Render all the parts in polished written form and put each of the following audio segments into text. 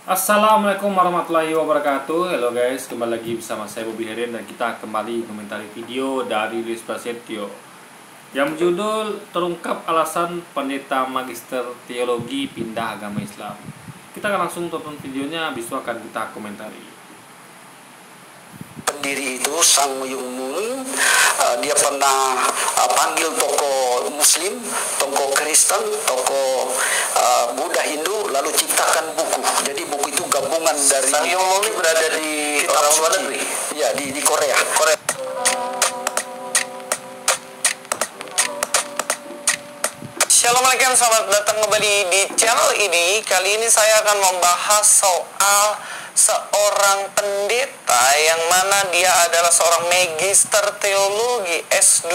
Assalamualaikum warahmatullahi wabarakatuh. Halo guys, kembali lagi bersama saya Bobby Herin dan kita kembali komentari video dari Luis Prasetyo yang berjudul terungkap alasan pendeta magister teologi pindah agama Islam. Kita akan langsung tonton videonya, habis itu akan kita komentari. Pendiri itu Sang Myung Moon, dia pernah panggil tokoh Muslim, tokoh Kristen, tokoh Buddha, Hindu, lalu ciptakan buku. Jadi buku itu gabungan dari Sang Myung Moon ini berada di orang luar negeri. Ya, di Korea. Assalamualaikum, selamat datang kembali di channel ini. Kali ini saya akan membahas soal seorang pendeta yang mana dia adalah seorang magister teologi S2.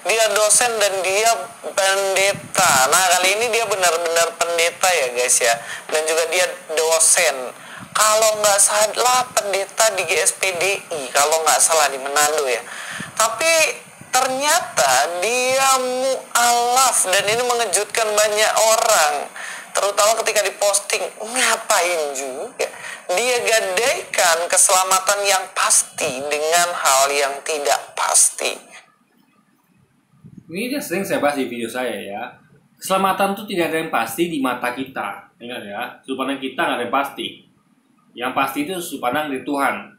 Dia dosen dan dia pendeta. Nah, kali ini dia benar-benar pendeta ya guys ya. Dan juga dia dosen. Kalau nggak salah pendeta di GSPDI, kalau nggak salah di Manado ya. Tapi ternyata dia mu'alaf dan ini mengejutkan banyak orang, terutama ketika diposting. Ngapain juga dia gadaikan keselamatan yang pasti dengan hal yang tidak pasti. Ini dia sering saya bahas di video saya ya. Keselamatan itu tidak ada yang pasti di mata kita. Ingat ya, sudut pandang kita nggak ada yang pasti. Yang pasti itu sudut pandang dari Tuhan.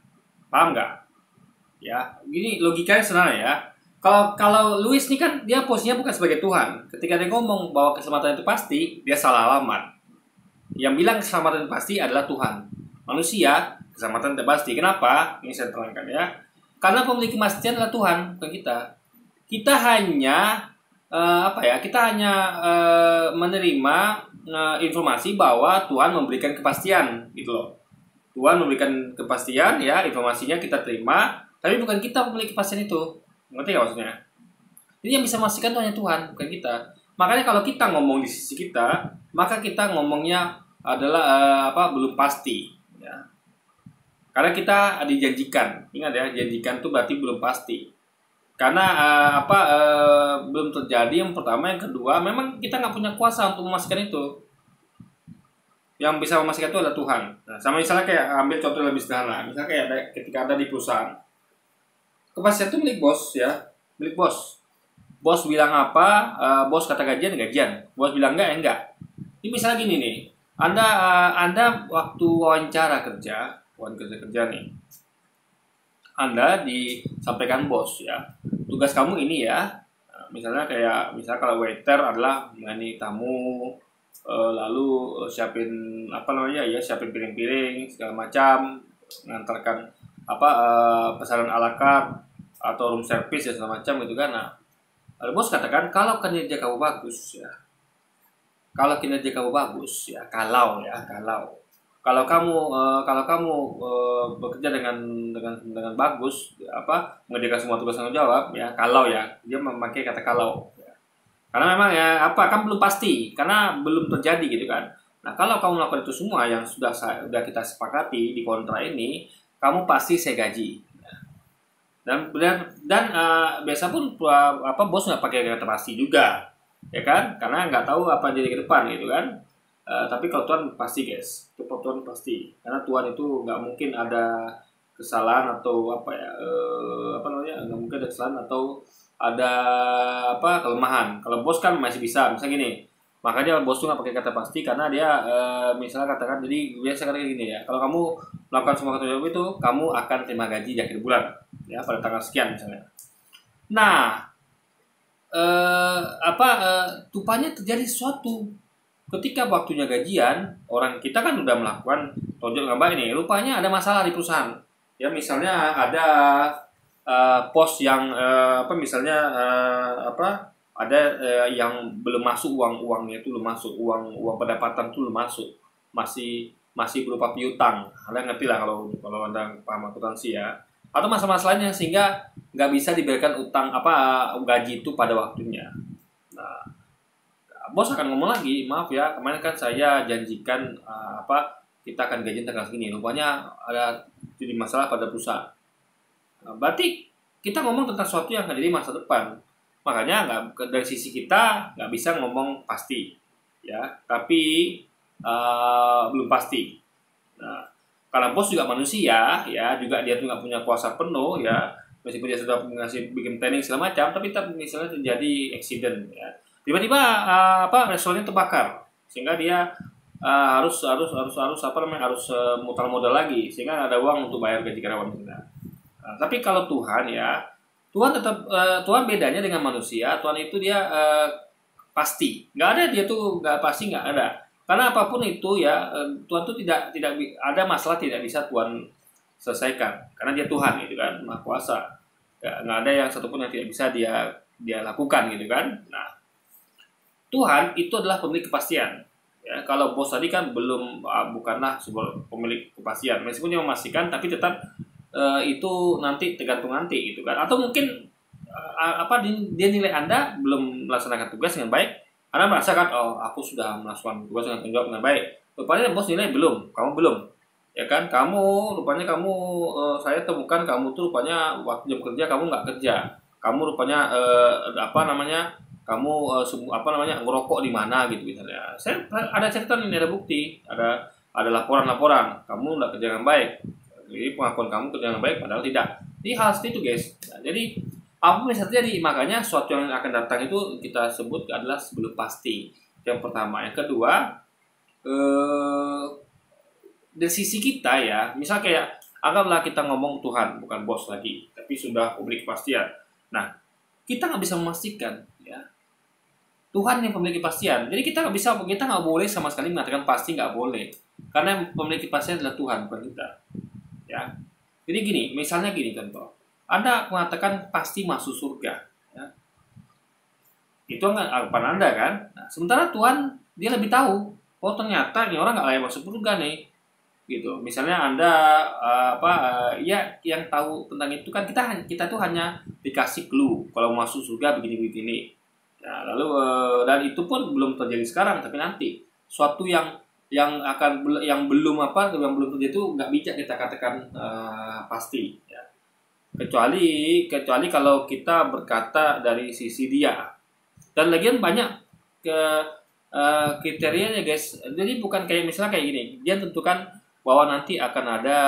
Paham nggak? Ya, gini logikanya sederhana ya. Kalau Luis ini kan dia posisinya bukan sebagai Tuhan. Ketika dia ngomong bahwa keselamatan itu pasti, dia salah alamat. Yang bilang keselamatan itu pasti adalah Tuhan. Manusia, keselamatan itu pasti. Kenapa? Ini saya terangkan ya. Karena pemilik kemastian adalah Tuhan, bukan kita. Kita hanya menerima informasi bahwa Tuhan memberikan kepastian, gitu loh. Tuhan memberikan kepastian, ya, informasinya kita terima, tapi bukan kita pemilik kepastian itu. Ngerti gak maksudnya? Jadi yang bisa memastikan itu hanya Tuhan, bukan kita. Makanya kalau kita ngomong di sisi kita, maka kita ngomongnya adalah belum pasti. Ya. Karena kita dijanjikan, ingat ya, janjikan itu berarti belum pasti. Karena belum terjadi yang pertama, yang kedua, memang kita nggak punya kuasa untuk memastikan itu. Yang bisa memastikan itu adalah Tuhan. Nah, sama misalnya kayak ambil contoh yang lebih sederhana, misalnya kayak ketika ada di perusahaan. Kepastian itu milik bos ya, milik bos. Bos bilang apa, bos kata gajian, bos bilang enggak. Ini misalnya gini nih, Anda waktu wawancara kerja nih, Anda disampaikan bos ya, tugas kamu ini ya, misalnya kalau waiter adalah melayani tamu, lalu siapin siapin piring-piring segala macam, mengantarkan pesanan ala carte atau room service ya segala macam gitu kan. Nah, bos katakan kalau kinerja kamu bagus ya, kalau kamu bekerja dengan bagus, mengerjakan semua tugas tanggung jawab ya, kalau ya, dia memakai kata kalau ya. Karena memang ya kan belum pasti, karena belum terjadi gitu kan. Nah, kalau kamu melakukan itu semua yang sudah kita sepakati di kontrak ini, kamu pasti saya gaji. Dan biasa pun bos nggak pakai kata pasti juga, ya kan? Karena nggak tahu apa jadi ke depan gitu kan. Tapi kalau Tuhan pasti guys, itu Tuhan pasti. Karena Tuhan itu nggak mungkin ada kesalahan atau nggak mungkin ada kesalahan atau ada kelemahan. Kalau bos kan masih bisa, misalnya gini. Makanya bos tuh nggak pakai kata pasti karena dia misalnya katakan, jadi biasa katakan gini ya, kalau kamu melakukan semua kata jawab itu, kamu akan terima gaji di akhir bulan ya, pada tanggal sekian misalnya. Nah, rupanya terjadi sesuatu ketika waktunya gajian, orang kita kan udah melakukan tonjol dengan baik nih, rupanya ada masalah di perusahaan ya. Misalnya ada pos yang ada yang belum masuk, uangnya itu belum masuk, uang pendapatan itu belum masuk, masih berupa piutang. Anda ngerti lah kalau Anda paham akuntansi ya, atau masalah lainnya sehingga nggak bisa diberikan gaji itu pada waktunya. Nah, bos akan ngomong lagi, maaf ya, kemarin kan saya janjikan kita akan gaji tanggal segini, rupanya ada jadi masalah pada perusahaan. Nah, berarti kita ngomong tentang sesuatu yang akan jadi masa depan. Makanya dari sisi kita nggak bisa ngomong pasti ya, tapi belum pasti. Nah, kalau bos juga manusia, ya juga dia tuh nggak punya kuasa penuh, ya meskipun dia sudah ngasih bikin planning segala macam, tapi tetap misalnya terjadi accident, ya tiba-tiba restorannya terbakar, sehingga dia harus mutar modal lagi, sehingga ada uang untuk bayar gaji karyawan kita. Nah, tapi kalau Tuhan ya, Tuhan tetap Tuhan bedanya dengan manusia. Tuhan itu dia pasti, nggak ada, dia tuh nggak pasti, nggak ada. Karena apapun itu ya, Tuhan tuh tidak ada masalah tidak bisa Tuhan selesaikan, karena dia Tuhan gitu kan, Maha Kuasa. Ya, nggak ada yang satupun yang tidak bisa dia lakukan gitu kan. Nah, Tuhan itu adalah pemilik kepastian. Ya, kalau bos tadi kan bukanlah sebuah pemilik kepastian, meskipun dia memastikan, tapi tetap itu nanti tergantung nanti gitu kan. Atau mungkin dia nilai Anda belum melaksanakan tugas dengan baik. Anda merasakan, oh aku sudah melaksanakan tugas dengan tanggung jawab dengan baik. Rupanya bos nilai kamu belum. Ya kan, rupanya saya temukan kamu tuh rupanya waktu jam kerja kamu nggak kerja. Kamu rupanya ngerokok di mana gitu misalnya. Saya ada catatan ini, ada bukti, ada laporan kamu nggak kerja dengan baik. Jadi pengakuan kamu kerja dengan baik padahal tidak. Jadi hal seperti itu guys. Nah, jadi apa bisa terjadi? Makanya sesuatu yang akan datang itu kita sebut adalah sebelum pasti. Yang pertama, yang kedua, dari sisi kita ya, misal kayak anggaplah kita ngomong Tuhan bukan bos lagi, tapi sudah pemilik kepastian. Nah, kita nggak bisa memastikan ya. Tuhan yang pemilik kepastian. Jadi kita nggak boleh sama sekali mengatakan pasti, nggak boleh. Karena yang pemilik kepastian adalah Tuhan, bukan kita. Ya. Jadi gini, misalnya gini contoh. Anda mengatakan pasti masuk surga. Ya. Itu harapan Anda kan. Nah, sementara Tuhan dia lebih tahu. Oh ternyata ini orang nggak layak masuk surga nih. Gitu. Misalnya Anda yang tahu tentang itu kan kita tuh hanya dikasih clue kalau masuk surga begini-begini. Ya, lalu dan itu pun belum terjadi sekarang, tapi nanti suatu yang belum terjadi itu nggak bijak kita katakan pasti. Ya. Kecuali kalau kita berkata dari sisi dia. Dan lagian banyak kriterianya guys. Jadi bukan kayak misalnya kayak gini, dia tentukan bahwa nanti akan ada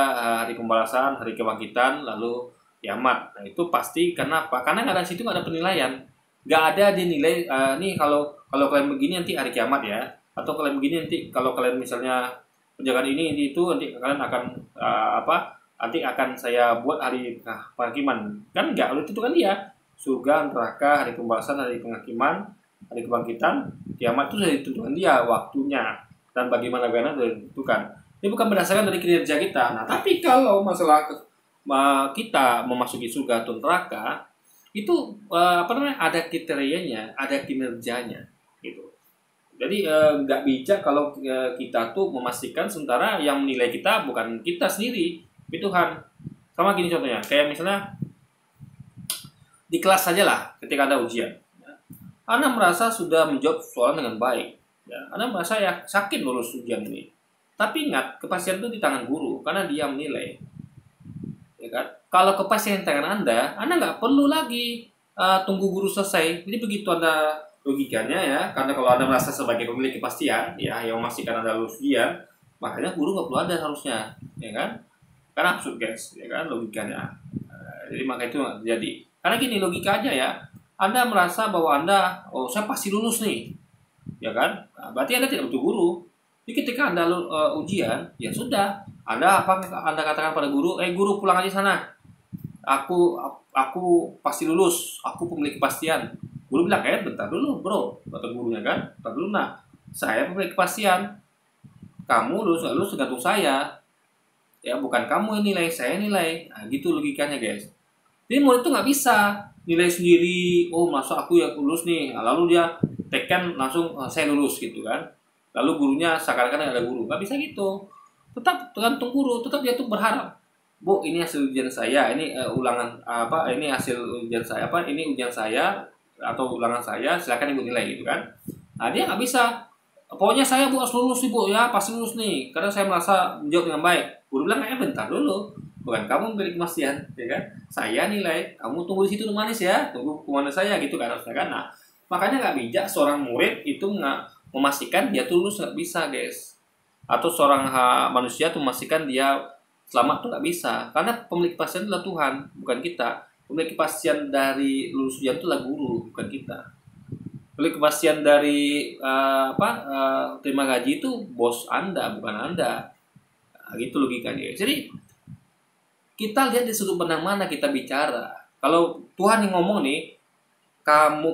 hari pembalasan, hari kebangkitan, lalu kiamat. Nah itu pasti. Kenapa? Karena nggak ada situ, nggak ada penilaian, nggak ada dinilai. Nih kalau kalian begini nanti hari kiamat ya, atau kalian begini nanti kalau kalian misalnya penjagaan ini itu nanti kalian akan nanti akan saya buat hari penghakiman. Kan enggak, itu kan dia surga, neraka, hari pembalasan, hari penghakiman, hari kebangkitan, kiamat itu sudah ditentukan dia waktunya dan bagaimana sudah ditentukan. Ini bukan berdasarkan dari kinerja kita. Nah, tapi kalau masalah kita memasuki surga atau neraka itu ada kriterianya, ada kinerjanya gitu. Jadi nggak bijak kalau kita tuh memastikan sementara yang menilai kita bukan kita sendiri, tapi Tuhan. Sama gini contohnya, kayak misalnya di kelas saja lah, ketika ada ujian, ya. Anda merasa sudah menjawab soal dengan baik, ya. Anda merasa ya yakin lulus ujian ini. Tapi ingat, kepastian itu di tangan guru, karena dia menilai. Ya kan? Kalau kepastian di tangan Anda nggak perlu lagi tunggu guru selesai. Jadi begitu Anda logikanya ya, karena kalau Anda merasa sebagai pemilik kepastian, ya yang memastikan Anda lulus ujian, makanya guru nggak perlu ada harusnya, ya kan? Karena absurd guys, ya kan logikanya. Jadi maka itu nggak terjadi. Karena gini logika aja ya, Anda merasa bahwa saya pasti lulus nih, ya kan? Nah, berarti Anda tidak butuh guru. Jadi ketika Anda ujian, ya sudah. Anda katakan pada guru, guru pulang aja sana. Aku pasti lulus. Aku pemilik kepastian. Guru bilang, bentar dulu bro. Kata gurunya kan, bentar dulu nah. Saya pemilik kepastian. Kamu lulus tergantung saya. Ya bukan kamu yang nilai, saya nilai. Nah gitu logikanya guys. Jadi murid itu nggak bisa nilai sendiri. Oh masa aku yang lulus nih. Nah, lalu dia tekan langsung saya lulus gitu kan. Lalu gurunya seakan-akan ada guru, nggak bisa gitu. Tetap tergantung guru, tetap dia tuh berharap, Bu ini hasil ujian saya, ini ini hasil ujian saya, ini ujian saya atau ulangan saya, silakan ibu nilai gitu kan. Nah dia nggak bisa, pokoknya saya Bu harus lulus nih Bu ya, pasti lulus nih, karena saya merasa menjawab dengan baik. Guru bilang bentar dulu, bukan kamu milik kepastian, ya kan? Saya nilai, kamu tunggu di situ manis ya, tunggu kemana saya gitu kan harusnya kan. Nah makanya nggak bijak seorang murid itu nggak memastikan dia tulus, nggak bisa guys. atau seorang manusia tuh memastikan dia selamat tuh nggak bisa, karena pemilik kepastian adalah Tuhan, bukan kita. Pemilik kepastian dari lulus ujian itu adalah guru, bukan kita. Pemilik kepastian dari terima gaji itu bos Anda, bukan Anda. Nah, gitu logikanya. Jadi kita lihat di sudut pandang mana kita bicara. Kalau Tuhan yang ngomong nih,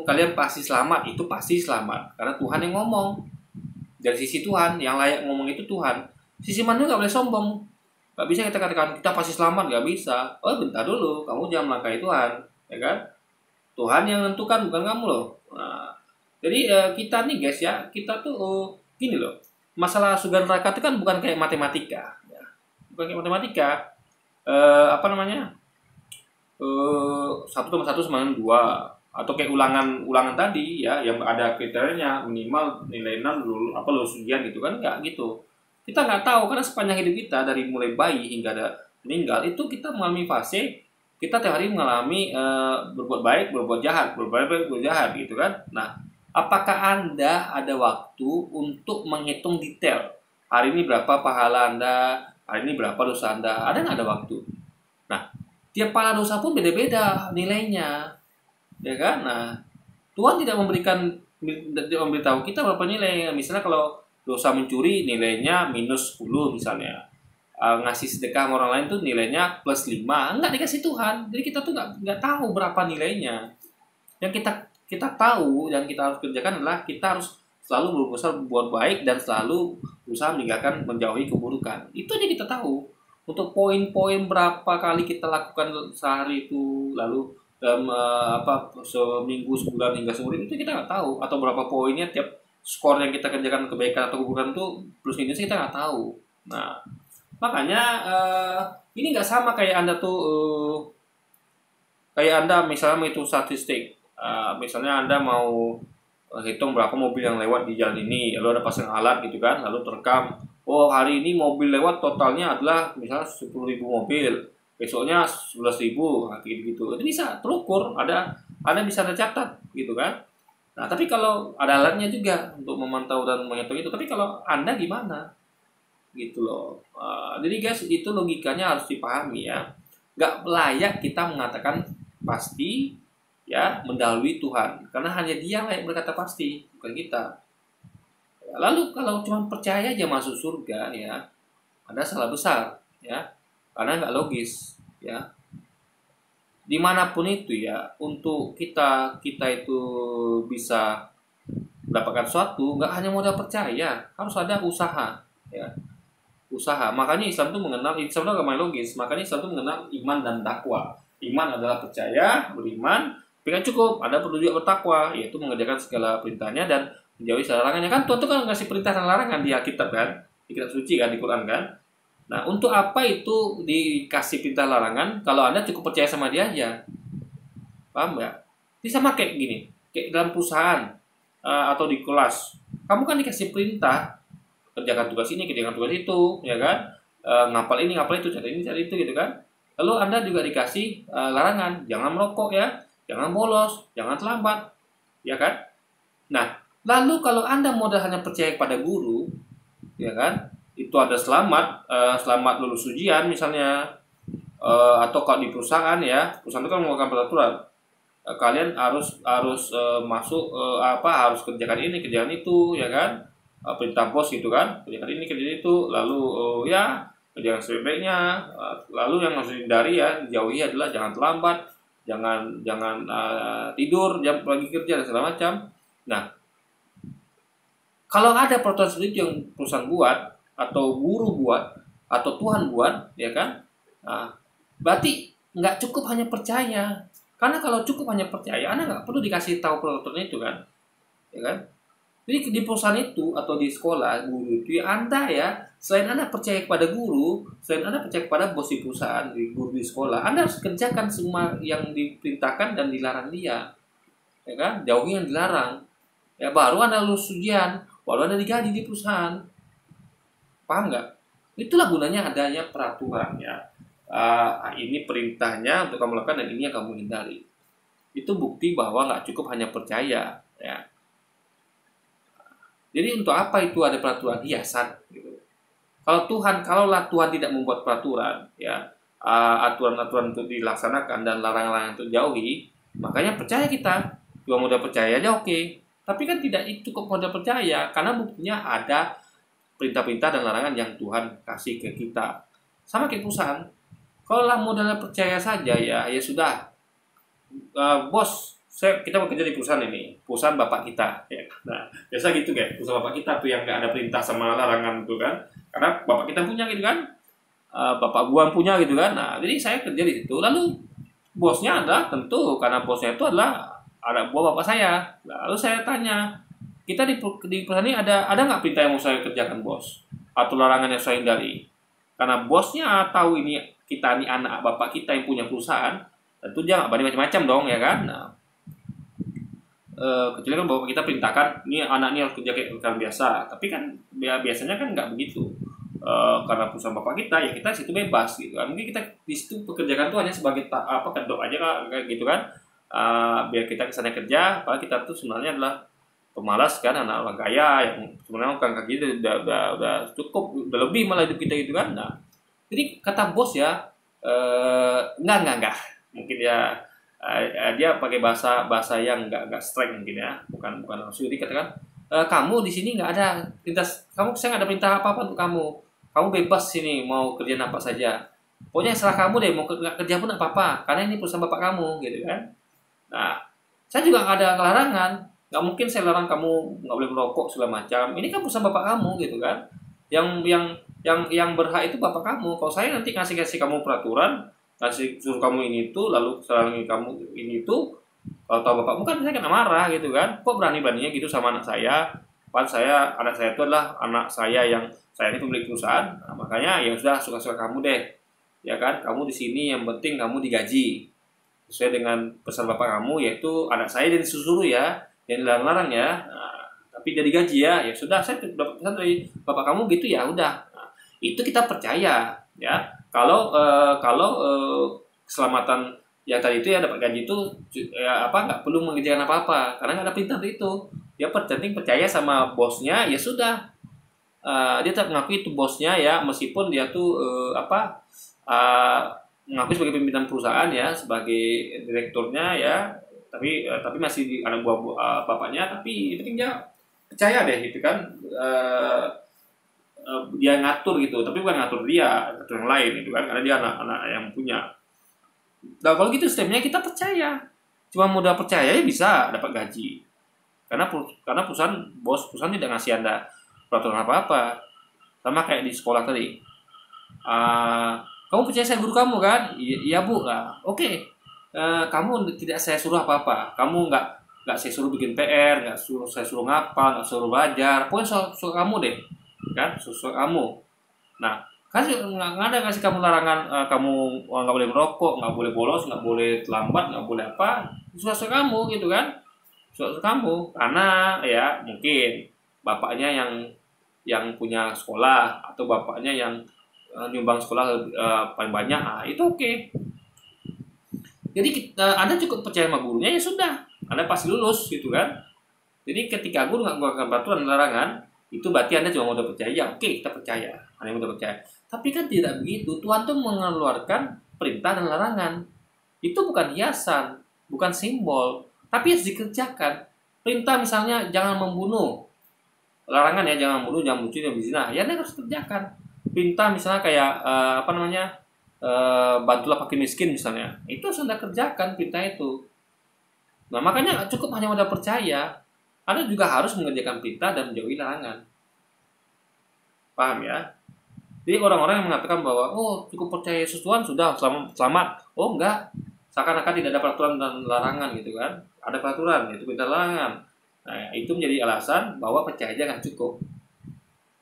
kalian pasti selamat, itu pasti selamat karena Tuhan yang ngomong. Dari sisi Tuhan, yang layak ngomong itu Tuhan. Sisi manusia nggak boleh sombong. Nggak bisa kita katakan kita pasti selamat, nggak bisa. Oh bentar dulu, kamu jangan melangkahi Tuhan, ya kan? Tuhan yang menentukan, bukan kamu loh. Nah, jadi kita nih guys ya, kita tuh gini loh. Masalah surga neraka itu kan bukan kayak matematika, ya. Bukan kayak matematika. Satu tambah satu sama dengan 2, atau kayak ulangan tadi ya, yang ada kriterianya minimal nilai 6 dulu lulus ujian gitu kan, nggak gitu. Kita nggak tahu, karena sepanjang hidup kita dari mulai bayi hingga ada meninggal itu kita mengalami fase kita tiap hari mengalami berbuat baik, berbuat jahat, berbuat baik, berbuat jahat gitu kan. Nah, apakah Anda ada waktu untuk menghitung detail hari ini berapa pahala Anda, hari ini berapa dosa Anda? Ada nggak ada waktu? Nah, tiap pahala dosa pun beda-beda nilainya, ya kan? Nah, Tuhan tidak memberitahu kita berapa nilai. Misalnya kalau dosa mencuri nilainya minus 10 misalnya, ngasih sedekah sama orang lain tuh nilainya plus 5, enggak dikasih Tuhan. Jadi kita tuh nggak tahu berapa nilainya. Yang kita tahu yang kita harus kerjakan adalah kita harus selalu berusaha berbuat baik dan selalu berusaha menjauhi keburukan. Itu aja kita tahu. Untuk poin-poin berapa kali kita lakukan sehari itu, lalu dalam seminggu, sebulan hingga seumur itu kita nggak tahu. Atau berapa poinnya tiap skor yang kita kerjakan kebaikan atau keburukan itu plus minusnya kita nggak tahu. Nah, makanya ini nggak sama kayak Anda tuh kayak Anda misalnya menghitung statistik. Misalnya Anda mau hitung berapa mobil yang lewat di jalan ini, lalu ada pasang alat gitu kan, lalu terekam. Oh, hari ini mobil lewat totalnya adalah misalnya 10.000 mobil, besoknya 11.000, gitu. Itu bisa terukur, Anda bisa tercatat gitu kan. Nah, tapi kalau ada alatnya juga untuk memantau dan menghitung itu, tapi kalau Anda gimana? Gitu loh. Jadi guys, itu logikanya harus dipahami ya. Nggak layak kita mengatakan pasti ya mendahului Tuhan, karena hanya Dia layak berkata pasti, bukan kita. Lalu kalau cuma percaya aja masuk surga ya, Anda salah besar ya, karena nggak logis ya. Dimanapun itu ya, untuk kita itu bisa mendapatkan sesuatu, nggak hanya modal percaya, harus ada usaha ya. Usaha. Makanya Islam itu agama logis. Makanya Islam itu mengenal iman dan takwa. Iman adalah percaya, beriman, tapi kan cukup. Ada perlu juga bertakwa, yaitu mengerjakan segala perintahnya dan menjauhi segala larangannya. Kan Tuhan itu kan ngasih perintah dan larangan di Alkitab kan, di kitab suci kan, di Quran kan. Nah, untuk apa itu dikasih perintah larangan kalau Anda cukup percaya sama Dia aja? Paham nggak? Ini sama kayak gini, kayak dalam perusahaan atau di kelas. Kamu kan dikasih perintah, kerjakan tugas ini, kerjakan tugas itu, ya kan? Ngapal ini, ngapal itu, cari ini, cari itu, gitu kan? Lalu Anda juga dikasih larangan, jangan merokok ya, jangan bolos, jangan terlambat, ya kan? Nah, lalu kalau Anda modal hanya percaya kepada guru, ya kan? Itu ada selamat lulus ujian misalnya, atau kalau di perusahaan ya, perusahaan itu kan mengeluarkan peraturan. Kalian harus masuk harus kerjakan ini, kerjakan itu, ya kan? Perintah bos gitu kan, kerjakan ini, kerjakan itu, lalu ya kerjakan sebaik-baiknya. Lalu yang harus dihindari ya, dijauhi adalah jangan terlambat, jangan tidur jam lagi kerja dan segala macam. Nah, kalau ada peraturan seperti itu yang perusahaan buat atau guru buat atau Tuhan buat, ya kan? Nah, berarti nggak cukup hanya percaya. Karena kalau cukup hanya percaya, Anda nggak perlu dikasih tahu peraturan itu kan, ya kan? Jadi di perusahaan itu atau di sekolah guru itu ya, Anda ya, selain Anda percaya kepada guru, selain Anda percaya kepada bos di perusahaan, di guru di sekolah, Anda harus kerjakan semua yang diperintahkan dan dilarang dia, ya kan? Jauhi yang dilarang. Ya baru Anda lulus ujian, baru Anda digaji di perusahaan. Paham nggak? Itulah gunanya adanya peraturan ya. Ini perintahnya untuk kamu lakukan dan ini yang kamu hindari. Itu bukti bahwa nggak cukup hanya percaya ya. Jadi untuk apa itu ada peraturan hiasan gitu. Kalaulah Tuhan tidak membuat peraturan, ya, aturan-aturan untuk dilaksanakan dan larangan-larangan untuk dijauhi, makanya percaya kita. Cuma modal percaya aja oke. Tapi kan tidak cukup modal percaya, karena buktinya ada perintah-perintah dan larangan yang Tuhan kasih ke kita. Sama kayak perusahaan. Kalau modalnya percaya saja, ya sudah. Bos, kita bekerja di perusahaan ini, perusahaan bapak kita. Ya. Nah, biasa gitu kan, perusahaan bapak kita tuh yang nggak ada perintah sama larangan tuh kan. Karena bapak kita punya gitu kan, bapak gua punya gitu kan. Nah, jadi saya kerja di situ. Lalu bosnya adalah tentu karena bosnya itu adalah anak buah bapak saya. Lalu saya tanya, kita di perusahaan ini ada nggak perintah yang mau saya kerjakan bos? Atau larangan yang saya hindari? Karena bosnya tahu ini kita ini anak bapak kita yang punya perusahaan, tentu dia nggak berani macam-macam dong ya kan. Nah, kecuali kan bapak kita perintahkan, ini anak ini harus kerja kayak rekan biasa. Tapi kan biasanya kan nggak begitu. Karena perusahaan bapak kita, ya kita situ bebas gitu kan. Mungkin kita di situ pekerjaan tuh hanya sebagai kedok aja kayak gitu kan. Biar kita kesana kerja, padahal kita tuh sebenarnya adalah pemalas kan, anak orang kaya yang sebenarnya kan kaki udah cukup, udah lebih malah hidup kita gitu kan. Nah, jadi kata bos ya, enggak, mungkin ya dia pakai bahasa yang enggak strike mungkin ya, bukan langsung dikatakan, kamu di sini nggak ada perintah, saya nggak ada perintah apa untuk kamu bebas sini mau kerjaan apa saja, pokoknya serah kamu deh, mau kerja pun apa apa, karena ini perusahaan bapak kamu gitu kan. Nah, saya juga nggak ada larangan. Nggak mungkin saya larang kamu nggak boleh merokok segala macam. Ini kan perusahaan bapak kamu gitu kan. Yang berhak itu bapak kamu. Kalau saya nanti kasih kamu peraturan, kasih suruh kamu ini itu, lalu selangi kamu ini itu, kalau tahu bapakmu kan saya kena marah gitu kan. Kok berani-beraninya gitu sama anak saya? Anak saya itu adalah anak saya yang saya ini pemilik perusahaan. Nah, makanya ya sudah, suka-suka kamu deh. Ya kan, kamu di sini yang penting kamu digaji sesuai dengan pesan bapak kamu, yaitu anak saya dan disuruh ya, yang dilarang ya. Nah, tapi dia digaji ya sudah, saya dapat pesan dari bapak kamu gitu ya udah. Nah, itu kita percaya ya. Kalau keselamatan ya tadi itu ya, dapat gaji itu ya nggak perlu mengerjakan apa-apa karena nggak ada perintah itu. Dia penting percaya sama bosnya, ya sudah. Dia tetap mengakui itu bosnya ya, meskipun dia tuh mengakui sebagai pimpinan perusahaan ya, sebagai direkturnya ya, tapi masih anak buah bapaknya. Tapi penting dia percaya deh gitu kan, dia ngatur gitu, tapi bukan ngatur dia, ngatur yang lain gitu kan, karena dia anak yang punya. Nah kalau gitu sistemnya kita percaya, cuma modal percaya ya bisa dapat gaji, karena perusahaan tidak ngasih Anda peraturan apa-apa. Sama kayak di sekolah tadi, kamu percaya saya guru kamu kan? Iya bu lah. Oke. Kamu tidak saya suruh apa-apa. Kamu nggak saya suruh bikin PR, saya suruh ngapal, nggak suruh belajar. Pokoknya suruh kamu deh, kan? Suruh kamu. Nah, kan nggak ada ngasih kamu larangan. Kamu nggak boleh merokok, nggak boleh bolos, nggak boleh terlambat, nggak boleh apa. Suruh kamu gitu kan? Suruh kamu. Karena ya mungkin bapaknya yang punya sekolah, atau bapaknya yang nyumbang sekolah paling banyak, itu oke. Jadi Anda cukup percaya sama gurunya, ya sudah, Anda pasti lulus gitu kan. Jadi ketika guru nggak mengeluarkan peraturan larangan, itu berarti Anda cuma modal percaya. Ya oke, kita percaya, Anda modal percaya. Tapi kan tidak begitu. Tuhan tuh mengeluarkan perintah dan larangan. Itu bukan hiasan, bukan simbol, tapi harus dikerjakan. Perintah misalnya jangan membunuh, larangan ya jangan membunuh, jangan mencuri, jangan berzina, ya Anda harus kerjakan. Perintah misalnya kayak bantulah fakir miskin misalnya, itu harus Anda kerjakan perintah itu. Nah makanya cukup hanya modal percaya, Anda juga harus mengerjakan perintah dan menjauhi larangan. Paham ya? Jadi orang-orang yang mengatakan bahwa cukup percaya Yesus Tuhan sudah selamat. Oh enggak, seakan-akan tidak ada peraturan dan larangan gitu kan. Ada peraturan, yaitu perintah larangan. Nah itu menjadi alasan bahwa percaya aja nggak cukup.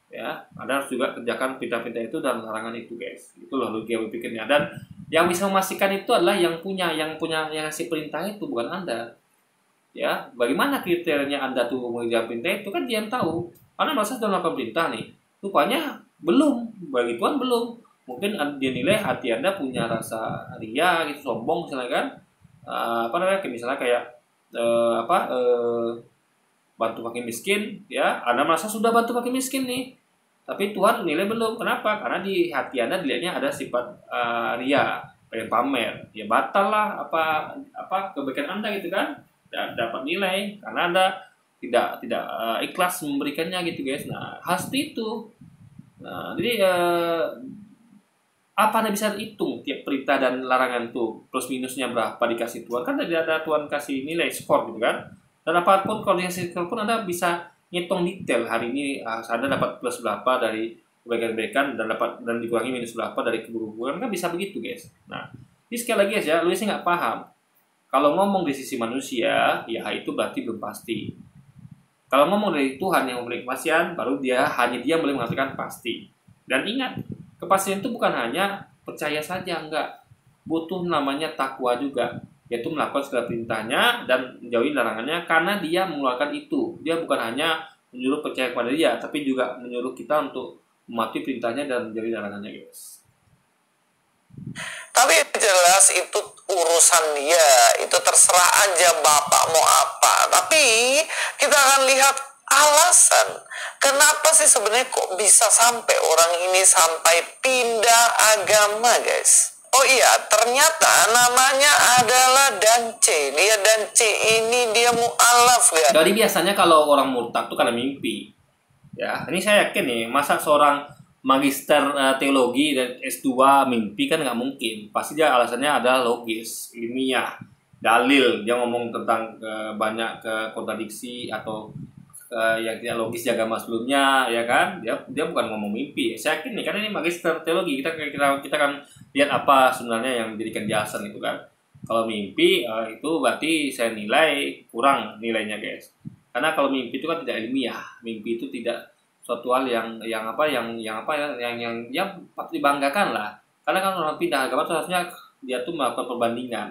Ya, Anda harus juga kerjakan perintah-perintah itu dan larangan itu, guys. Itulah logika berpikirnya. Dan yang bisa memastikan itu adalah yang ngasih perintah itu, bukan Anda. Ya, bagaimana kriterianya Anda tuh mengerjakan perintah itu kan dia yang tahu. Anda merasa sudah melakukan perintah nih, rupanya belum, bagi Tuhan belum. Mungkin dia nilai hati Anda punya rasa ria gitu, sombong misalnya kan. Misalnya kayak bantu fakir miskin, ya Anda merasa sudah bantu fakir miskin nih, Tapi Tuhan nilai belum. Kenapa? Karena di hati Anda dilihatnya ada sifat ria, pengen pamer. Ya batal lah apa kebaikan Anda gitu kan. Dapat nilai karena Anda tidak ikhlas memberikannya gitu guys. Nah, pasti itu. Nah, jadi apa Anda bisa hitung tiap perintah dan larangan tuh plus minusnya berapa dikasih Tuhan? Kan tidak ada Tuhan kasih nilai skor gitu kan. Dan apapun kalau dikasih skor pun Anda bisa ngitung detail hari ini Anda dapat plus berapa dari kebaikan-kebaikan dan dikurangi minus berapa dari keburukan, kan bisa begitu guys. Nah, ini sekali lagi aja, Luis nggak paham. Kalau ngomong di sisi manusia, ya itu berarti belum pasti. Kalau ngomong dari Tuhan yang memberi kepastian, baru hanya dia boleh mengatakan pasti. Dan ingat, kepastian itu bukan hanya percaya saja, enggak. Butuh namanya takwa juga, yaitu melakukan segala perintahnya dan menjauhi larangannya karena dia mengeluarkan itu. Dia bukan hanya menyuruh percaya kepada dia, tapi juga menyuruh kita untuk mematuhi perintahnya dan menjauhi larangannya, guys. Tapi jelas itu urusan dia, itu terserah aja Bapak mau apa. Tapi kita akan lihat alasan kenapa sih sebenarnya kok bisa sampai orang ini sampai pindah agama, guys. Oh iya, ternyata namanya adalah Dance. Dia Dance ini dia mu'alaf ya. Jadi biasanya kalau orang murtad tuh karena mimpi. Ya, ini saya yakin nih, masa seorang magister teologi dan S2 mimpi kan nggak mungkin. Pasti dia alasannya adalah logis, ilmiah, dalil. Dia ngomong tentang banyak kontradiksi atau yang tidak logis di agama sebelumnya, ya kan? Dia bukan ngomong mimpi. Saya yakin nih, karena ini magister teologi, kita kan lihat apa sebenarnya yang menjadikan dia alasan itu kan. Kalau mimpi itu berarti saya nilai kurang nilainya, guys. Karena kalau mimpi itu kan tidak ilmiah. Mimpi itu tidak suatu hal yang patut dibanggakan lah. Karena kan orang pindah agama itu harusnya dia tuh melakukan perbandingan,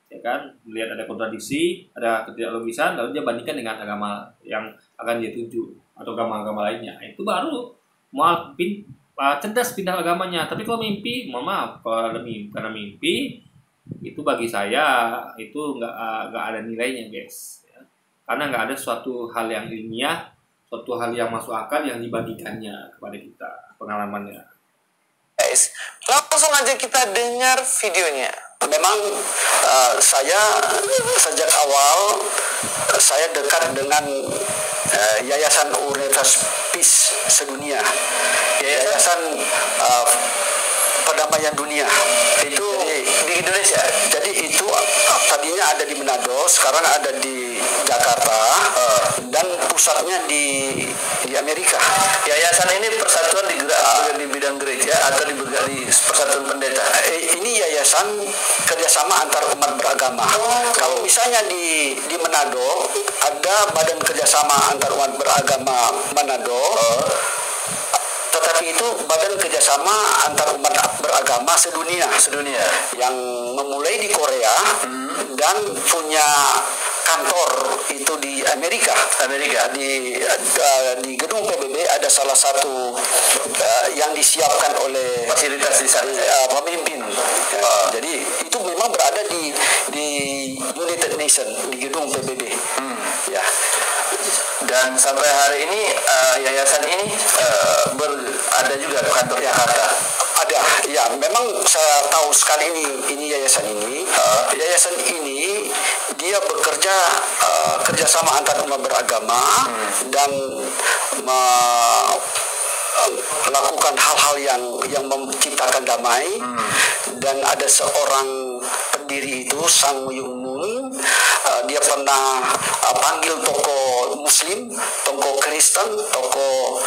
ya kan, melihat ada kontradiksi, ada ketidaklogisan, lalu dia bandingkan dengan agama yang akan dia tuju atau agama-agama lainnya. Itu baru mau cerdas pindah agamanya. Tapi kalau mimpi, mohon maaf, karena mimpi itu bagi saya itu nggak ada nilainya, guys. Ya. Karena nggak ada suatu hal yang ilmiah, suatu hal yang masuk akal yang dibagikannya kepada kita pengalamannya. Guys, langsung aja kita dengar videonya. Memang saya sejak awal saya dekat dengan Yayasan Universitas Peace Sedunia, Yayasan Perdamaian Dunia. Itu di Indonesia. Jadi itu tadinya ada di Manado, sekarang ada di Jakarta, dan pusatnya di Amerika. Yayasan ini persatuan di bidang gereja atau di persatuan pendeta? Ini yayasan kerjasama antar umat beragama. Kalau misalnya di Manado ada Badan Kerjasama Antar Umat Beragama Manado, tetapi itu Badan Kerjasama Antar Umat Beragama sedunia yang memulai di Korea dan punya kantor itu di Amerika. Di gedung PBB ada salah satu yang disiapkan oleh fasilitas di sana, pemimpin. Jadi itu memang berada di United Nation, di gedung PBB. Ya. Dan sampai hari ini yayasan ini ada juga kantor Jakarta. Ada, ya. Memang saya tahu sekali ini yayasan ini. Yayasan ini dia bekerja kerjasama antar umat beragama dan melakukan hal-hal yang menciptakan damai. Dan ada seorang pendiri itu, Sang Myung Moon, dia pernah panggil tokoh Muslim, tokoh Kristen, tokoh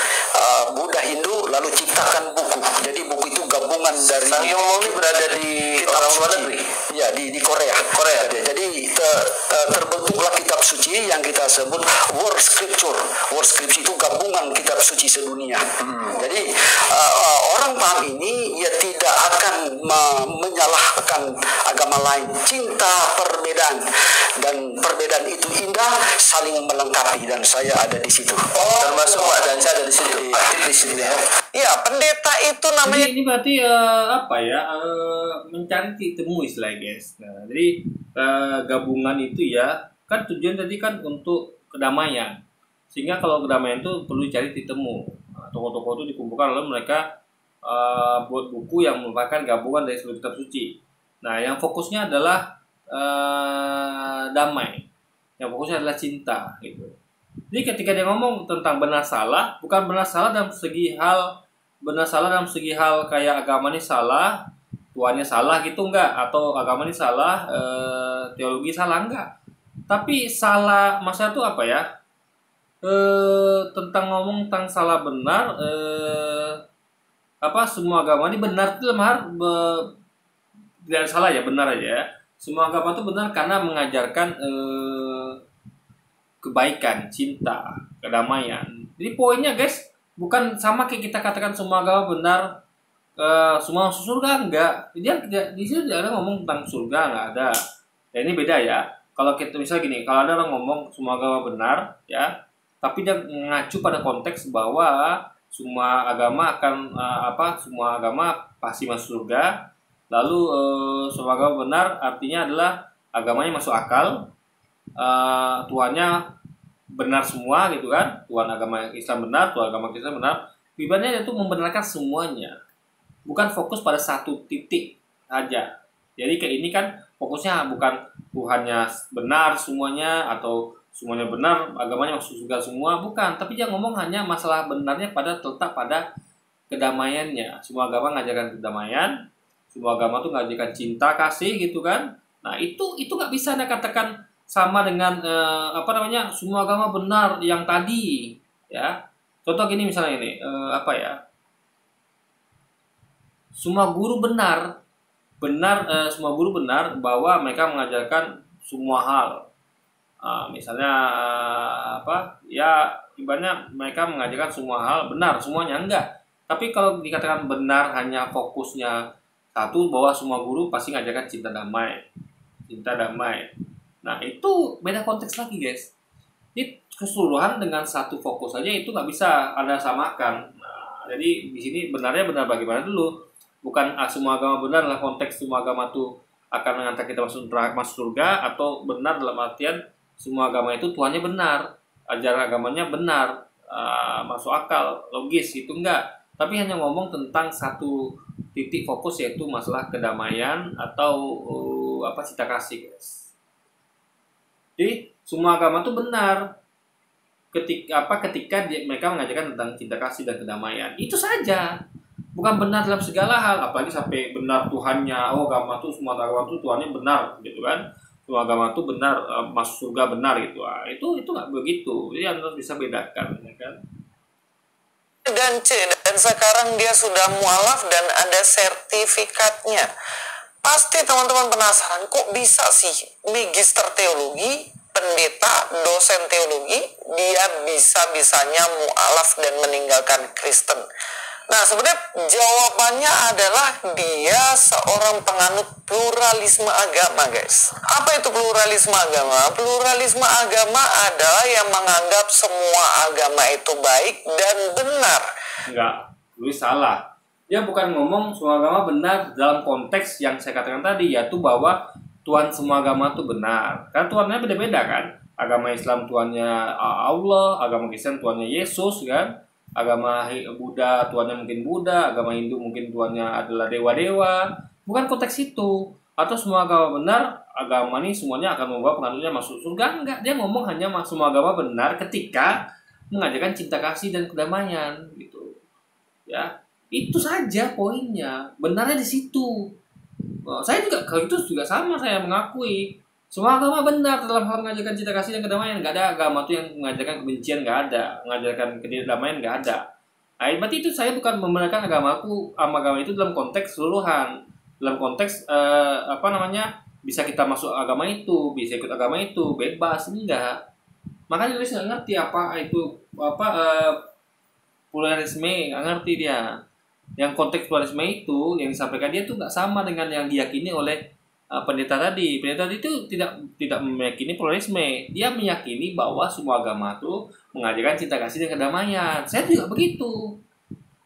Buddha, Hindu, lalu ciptakan buku. Jadi buku itu gabungan dari Sang Myung Moon berada di luar negeri. Ya, di Korea. Jadi terbentuklah kitab suci yang kita sebut World Scripture. World Scripture itu gabungan kitab suci sedunia. Jadi orang paham ini ya tidak akan menyalahkan agama lain. Cinta perbedaan, dan perbedaan itu indah, saling melengkapi, dan saya ada di situ. Termasuk Pak Dan saya ada di situ. Aktif di situ ya. Ya, pendeta itu namanya. Ini berarti mencari titik temu istilahnya, guys. Nah, jadi gabungan itu ya kan tujuan tadi kan untuk kedamaian. Sehingga kalau kedamaian itu perlu cari titik temu. tokoh-tokoh itu dikumpulkan lalu mereka buat buku yang merupakan gabungan dari seluruh kitab suci. Nah, yang fokusnya adalah damai, yang fokusnya adalah cinta gitu. Jadi ketika dia ngomong tentang benar salah, bukan benar salah dalam segi hal kayak agama ini salah, Tuhannya salah gitu enggak, atau agama ini salah, teologi salah enggak. Tapi salah maksudnya itu apa ya? Tentang ngomong tentang salah benar, semua agama ini benar itu tidak salah ya, benar aja ya. Semua agama itu benar karena mengajarkan kebaikan, cinta, kedamaian. Jadi poinnya guys, bukan sama kayak kita katakan semua agama benar, semua masuk surga, enggak. Dia di sini tidak ada ngomong tentang surga, enggak ada. Ya ini beda ya. Kalau kita misalnya gini, kalau ada orang ngomong semua agama benar, ya, tapi dia mengacu pada konteks bahwa semua agama akan semua agama pasti masuk surga. Lalu semua agama benar artinya adalah agamanya masuk akal, Tuhannya benar semua gitu kan. Tuhan agama Islam benar, Tuhan agama Kristen benar. Ibaratnya itu membenarkan semuanya, bukan fokus pada satu titik aja. Jadi kayak ini kan fokusnya bukan Tuhannya benar semuanya atau semuanya benar, agamanya masuk surga semua, bukan. Tapi dia ngomong hanya masalah benarnya terletak pada kedamaiannya. Semua agama ngajarkan kedamaian, semua agama tuh ngajarkan cinta kasih gitu kan. Nah itu nggak bisa Anda katakan sama dengan semua agama benar yang tadi ya. Contoh gini misalnya ini semua guru benar semua guru benar bahwa mereka mengajarkan semua hal. Misalnya ibaratnya mereka mengajarkan semua hal benar semuanya, enggak. Tapi kalau dikatakan benar hanya fokusnya satu, bahwa semua guru pasti mengajarkan cinta damai. Nah itu beda konteks lagi guys. Ini keseluruhan dengan satu fokus saja itu nggak bisa Anda samakan. Nah, jadi di sini benarnya benar bagaimana dulu. Bukan semua agama benar dalam konteks semua agama itu akan mengantar kita masuk surga, atau benar dalam artian semua agama itu Tuhannya benar, ajaran agamanya benar, masuk akal, logis, itu enggak. Tapi hanya ngomong tentang satu titik fokus, yaitu masalah kedamaian atau cinta kasih guys. Jadi semua agama itu benar ketika mereka mengajarkan tentang cinta kasih dan kedamaian. Itu saja. Bukan benar dalam segala hal, apalagi sampai benar Tuhannya. Agama itu semua agama itu Tuhannya benar gitu kan. Semua agama itu benar, masuk surga benar gitu. Itu nggak begitu. Jadi Anda bisa bedakan ya kan. Dan sekarang dia sudah mualaf dan ada sertifikatnya. Pasti teman-teman penasaran, kok bisa sih magister teologi, pendeta, dosen teologi, dia bisa-bisanya mualaf dan meninggalkan Kristen. Nah, sebenarnya jawabannya adalah dia seorang penganut pluralisme agama, guys. Apa itu pluralisme agama? Pluralisme agama adalah yang menganggap semua agama itu baik dan benar. Enggak, lu salah. Dia bukan ngomong semua agama benar dalam konteks yang saya katakan tadi, yaitu bahwa Tuhan semua agama itu benar. Karena Tuhannya beda-beda kan. Agama Islam Tuhannya Allah, agama Kristen Tuhannya Yesus kan. Agama Buddha Tuhannya mungkin Buddha, agama Hindu mungkin Tuhannya adalah dewa-dewa. Bukan konteks itu. Atau semua agama benar, agama ini semuanya akan membawa penganutnya masuk surga. Enggak, dia ngomong hanya semua agama benar ketika mengajarkan cinta kasih dan kedamaian gitu. Ya, itu saja poinnya. Benarnya di situ. Saya juga kalau itu juga sama, saya mengakui semua agama benar dalam hal mengajarkan cinta kasih dan kedamaian. Nggak ada agama itu yang mengajarkan kebencian, nggak ada. Mengajarkan kedamaian, nggak ada. Nah, berarti itu saya bukan membenarkan agama itu dalam konteks keseluruhan. Dalam konteks bisa kita masuk agama itu, bisa ikut agama itu, bebas, enggak. Makanya dia nggak ngerti apa itu pluralisme, nggak ngerti dia. Yang konteks pluralisme itu yang disampaikan dia itu nggak sama dengan yang diyakini oleh pendeta tadi. Pendeta itu tidak meyakini pluralisme. Dia meyakini bahwa semua agama itu mengajarkan cinta kasih dan kedamaian. Saya juga begitu.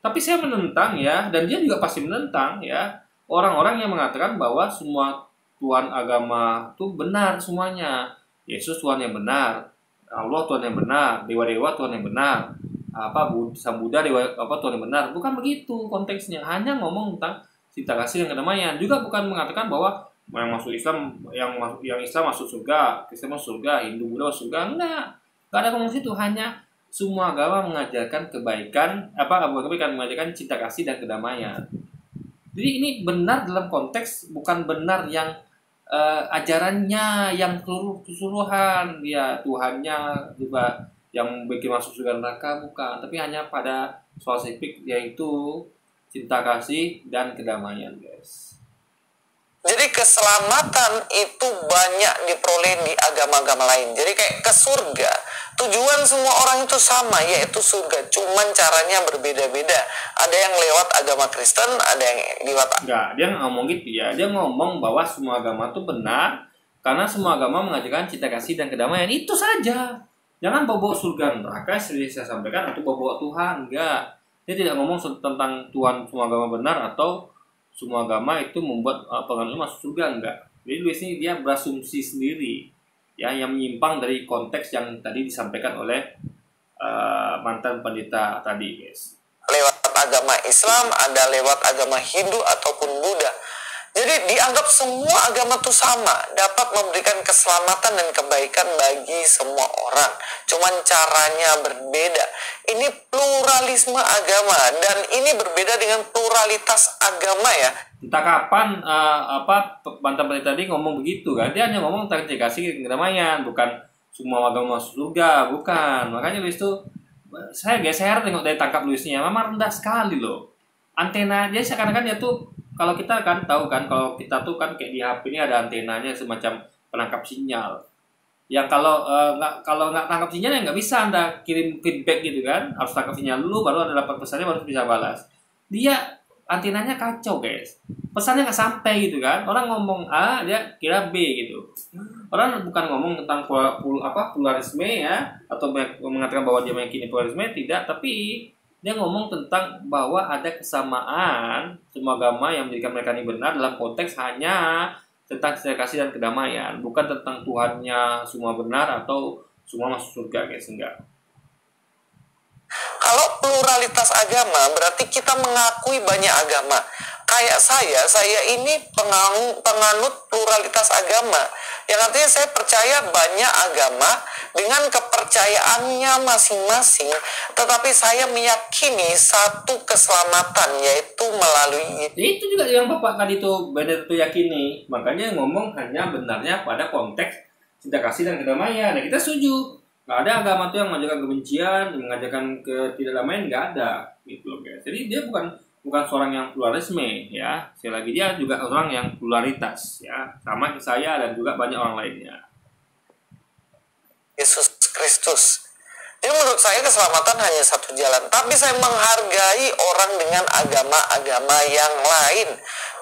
Tapi saya menentang ya, dan dia juga pasti menentang ya, orang-orang yang mengatakan bahwa semua Tuhan agama itu benar semuanya. Yesus Tuhan yang benar, Allah Tuhan yang benar, dewa-dewa Tuhan yang benar. Sang Buddha dewa Tuhan yang benar. Bukan begitu konteksnya. Hanya ngomong tentang cinta kasih dan kedamaian. Juga bukan mengatakan bahwa yang masuk Islam, yang Islam masuk surga, Kristen masuk surga, Hindu Buddha masuk surga. Enggak ada ngomong situ. Hanya semua agama mengajarkan kebaikan, mengajarkan cinta kasih dan kedamaian. Jadi ini benar dalam konteks, bukan benar yang ajarannya yang keseluruhan, ya Tuhannya juga yang bikin masuk surga neraka, bukan, tapi hanya pada soal spesifik, yaitu cinta kasih dan kedamaian, guys. Jadi keselamatan itu banyak diperoleh di agama-agama lain. Jadi kayak ke surga, tujuan semua orang itu sama, yaitu surga. Cuman caranya berbeda-beda. Ada yang lewat agama Kristen, ada yang lewat... Enggak, dia nggak ngomong gitu ya. Dia ngomong bahwa semua agama itu benar, karena semua agama mengajarkan cinta kasih dan kedamaian. Itu saja. Jangan bawa surga neraka, seperti saya sampaikan, atau bawa Tuhan. Enggak. Dia tidak ngomong tentang Tuhan semua agama benar, atau semua agama itu membuat penganutnya masuk surga. Enggak. Jadi di sini dia berasumsi sendiri, ya, yang menyimpang dari konteks yang tadi disampaikan oleh mantan pendeta tadi, guys. Lewat agama Islam, ada lewat agama Hindu ataupun Buddha. Jadi dianggap semua agama itu sama, dapat memberikan keselamatan dan kebaikan bagi semua orang. Cuman caranya berbeda. Ini pluralisme agama, dan ini berbeda dengan pluralitas agama, ya. Entah kapan mantan pendeta tadi ngomong begitu kan? Dia hanya ngomong tentang kasih kedamaian, bukan semua agama masuk surga, bukan. Makanya Luis itu, saya geser tengok dari tangkap Luisnya, memang rendah sekali loh. Antena dia seakan-akan dia tuh, kalau kita kan tahu kan, kalau kita tuh kan kayak di HP ini ada antenanya semacam penangkap sinyal. Yang kalau nggak tangkap sinyal, ya nggak bisa Anda kirim feedback gitu kan, harus tangkap sinyal dulu, baru Anda dapat pesannya, baru bisa balas. Dia antenanya kacau, guys, pesannya nggak sampai gitu kan. Orang ngomong A, dia kira B gitu. Orang bukan ngomong tentang pluralisme ya, atau mengatakan bahwa dia meyakini pluralisme, tidak, tapi dia ngomong tentang bahwa ada kesamaan semua agama yang menjadikan mereka ini benar dalam konteks hanya tentang cinta kasih dan kedamaian, bukan tentang Tuhannya semua benar atau semua masuk surga, guys. Enggak. Kalau pluralitas agama berarti kita mengakui banyak agama. Kayak saya ini penganut pluralitas agama. Yang artinya saya percaya banyak agama dengan kepercayaannya masing-masing, tetapi saya meyakini satu keselamatan, yaitu melalui itu juga yang Bapak tadi itu benar itu yakini. Makanya ngomong hanya benarnya pada konteks cinta kasih dan kedamaian. Nah, kita setuju. Nggak ada agama tuh yang mengajarkan kebencian, mengajarkan ketidakdamaian, nggak ada gitu loh, guys. Jadi dia bukan seorang yang pluralisme, ya. Sekali lagi dia juga orang yang pluralitas, ya, sama saya dan juga banyak orang lainnya. Yesus Kristus. Jadi menurut saya keselamatan hanya satu jalan, tapi saya menghargai orang dengan agama-agama yang lain.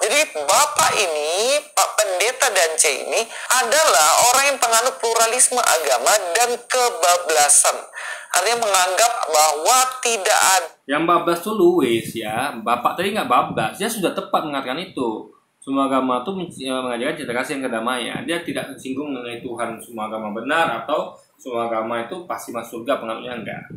Jadi Bapak ini, Pak Pendeta Dance ini adalah orang yang penganut pluralisme agama dan kebablasan. Artinya menganggap bahwa tidak ada. Yang bablas tuh Louis, ya. Bapak tadi nggak bablas, dia sudah tepat mengatakan itu. Semua agama itu mengajarkan cinta kasih dan kedamaian. Dia tidak singgung mengenai Tuhan semua agama benar atau semua agama itu pasti masuk surga, penganutnya enggak.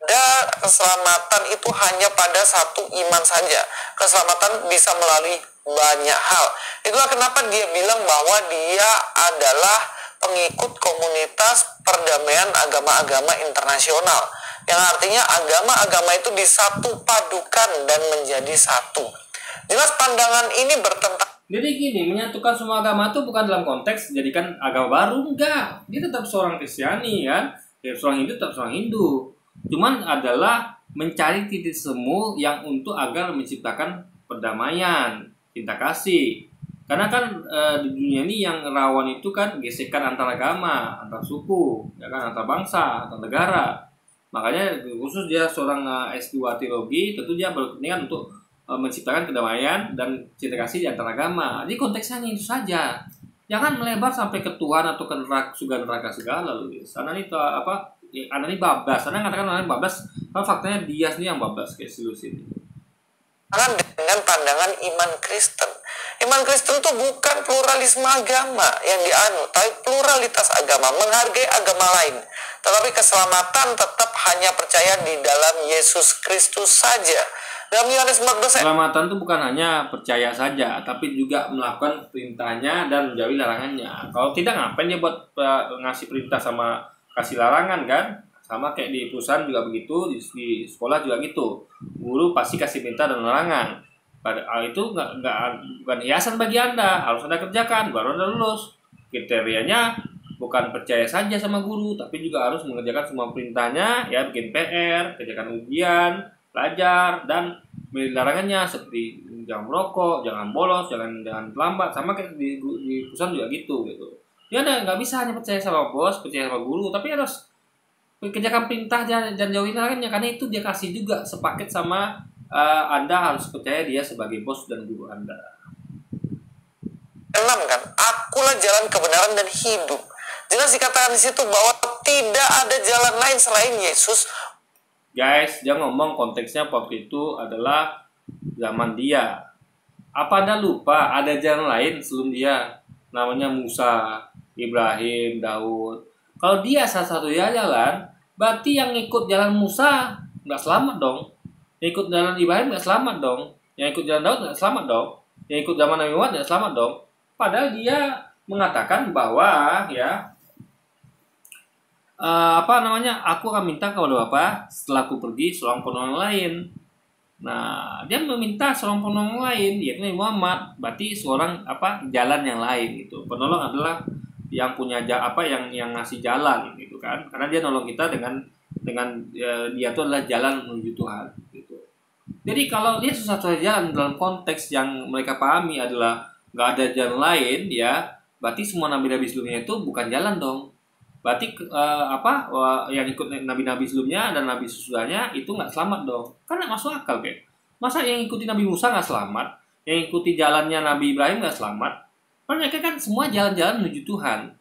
Dan keselamatan itu hanya pada satu iman saja. Keselamatan bisa melalui banyak hal. Itulah kenapa dia bilang bahwa dia adalah pengikut komunitas perdamaian agama-agama internasional. Yang artinya agama-agama itu disatu padukan dan menjadi satu. Jelas pandangan ini bertentangan. Jadi gini, menyatukan semua agama itu bukan dalam konteks jadikan agama baru, enggak. Dia tetap seorang Kristiani kan, seorang Hindu tetap seorang Hindu. Cuman adalah mencari titik temu yang untuk agar menciptakan perdamaian, cinta kasih. Karena kan di dunia ini yang rawan itu kan gesekan antar agama, antar suku, ya kan, antar bangsa, antar negara. Makanya khusus dia seorang S2 teologi, tentu dia berkepentingan untuk menciptakan kedamaian dan cinta kasih di antara agama. Jadi konteksnya itu saja. Jangan melebar sampai ke Tuhan atau ke neraka segala loh. Karena ini Anda ini bablas. Anda mengatakan Anda bablas, karena faktanya dia sendiri yang bablas kayak sini. Dengan pandangan iman Kristen. Iman Kristen tuh bukan pluralisme agama yang dianut, tapi pluralitas agama, menghargai agama lain. Tetapi keselamatan tetap hanya percaya di dalam Yesus Kristus saja. Dalam Yohanes 14 Keselamatan itu bukan hanya percaya saja, tapi juga melakukan perintahnya dan menjauhi larangannya. Kalau tidak, ngapain dia buat ngasih perintah sama kasih larangan kan? Sama kayak di perusahaan juga begitu, di sekolah juga gitu. Guru pasti kasih perintah dan larangan. Itu bukan hiasan bagi Anda, harus Anda kerjakan baru Anda lulus. Kriterianya bukan percaya saja sama guru, tapi juga harus mengerjakan semua perintahnya, ya, bikin PR, kerjakan ujian, belajar, dan larangannya seperti jangan merokok, jangan bolos, jangan terlambat. Sama kayak di perusahaan juga gitu. Ya Anda nggak bisa hanya percaya sama bos, percaya sama guru, tapi harus kerjakan perintah dan jauhi larangannya, karena itu dia kasih juga sepaket sama Anda harus percaya dia sebagai bos dan guru Anda. 6 kan, akulah jalan kebenaran dan hidup. Jelas dikatakan di situ bahwa tidak ada jalan lain selain Yesus. Guys, dia ngomong konteksnya waktu itu adalah zaman dia. Apa Anda lupa ada jalan lain sebelum dia? Namanya Musa, Ibrahim, Daud. Kalau dia satu-satunya jalan, berarti yang ikut jalan Musa nggak selamat dong. Yang ikut jalan Ibrahim nggak selamat dong. Yang ikut jalan Daud nggak selamat dong. Yang ikut zaman Nabi Muhammad nggak selamat dong. Padahal dia mengatakan bahwa ya aku akan minta kepada Bapa setelah aku pergi seorang penolong lain. Nah, dia meminta seorang penolong lain, yaitu Nabi Muhammad. Berarti seorang jalan yang lain gitu. Penolong adalah yang punya yang ngasih jalan gitu kan. Karena dia nolong kita dengan dia itu adalah jalan menuju Tuhan gitu. Jadi kalau dia satu-satunya jalan dalam konteks yang mereka pahami adalah nggak ada jalan lain, ya berarti semua nabi-nabi sebelumnya itu bukan jalan dong. Berarti yang ikut nabi-nabi sebelumnya dan nabi sesudahnya itu nggak selamat dong. Kan nggak masuk akal kayak. Masa yang ikuti Nabi Musa nggak selamat, yang ikuti jalannya Nabi Ibrahim nggak selamat? Kan mereka kan semua jalan-jalan menuju Tuhan.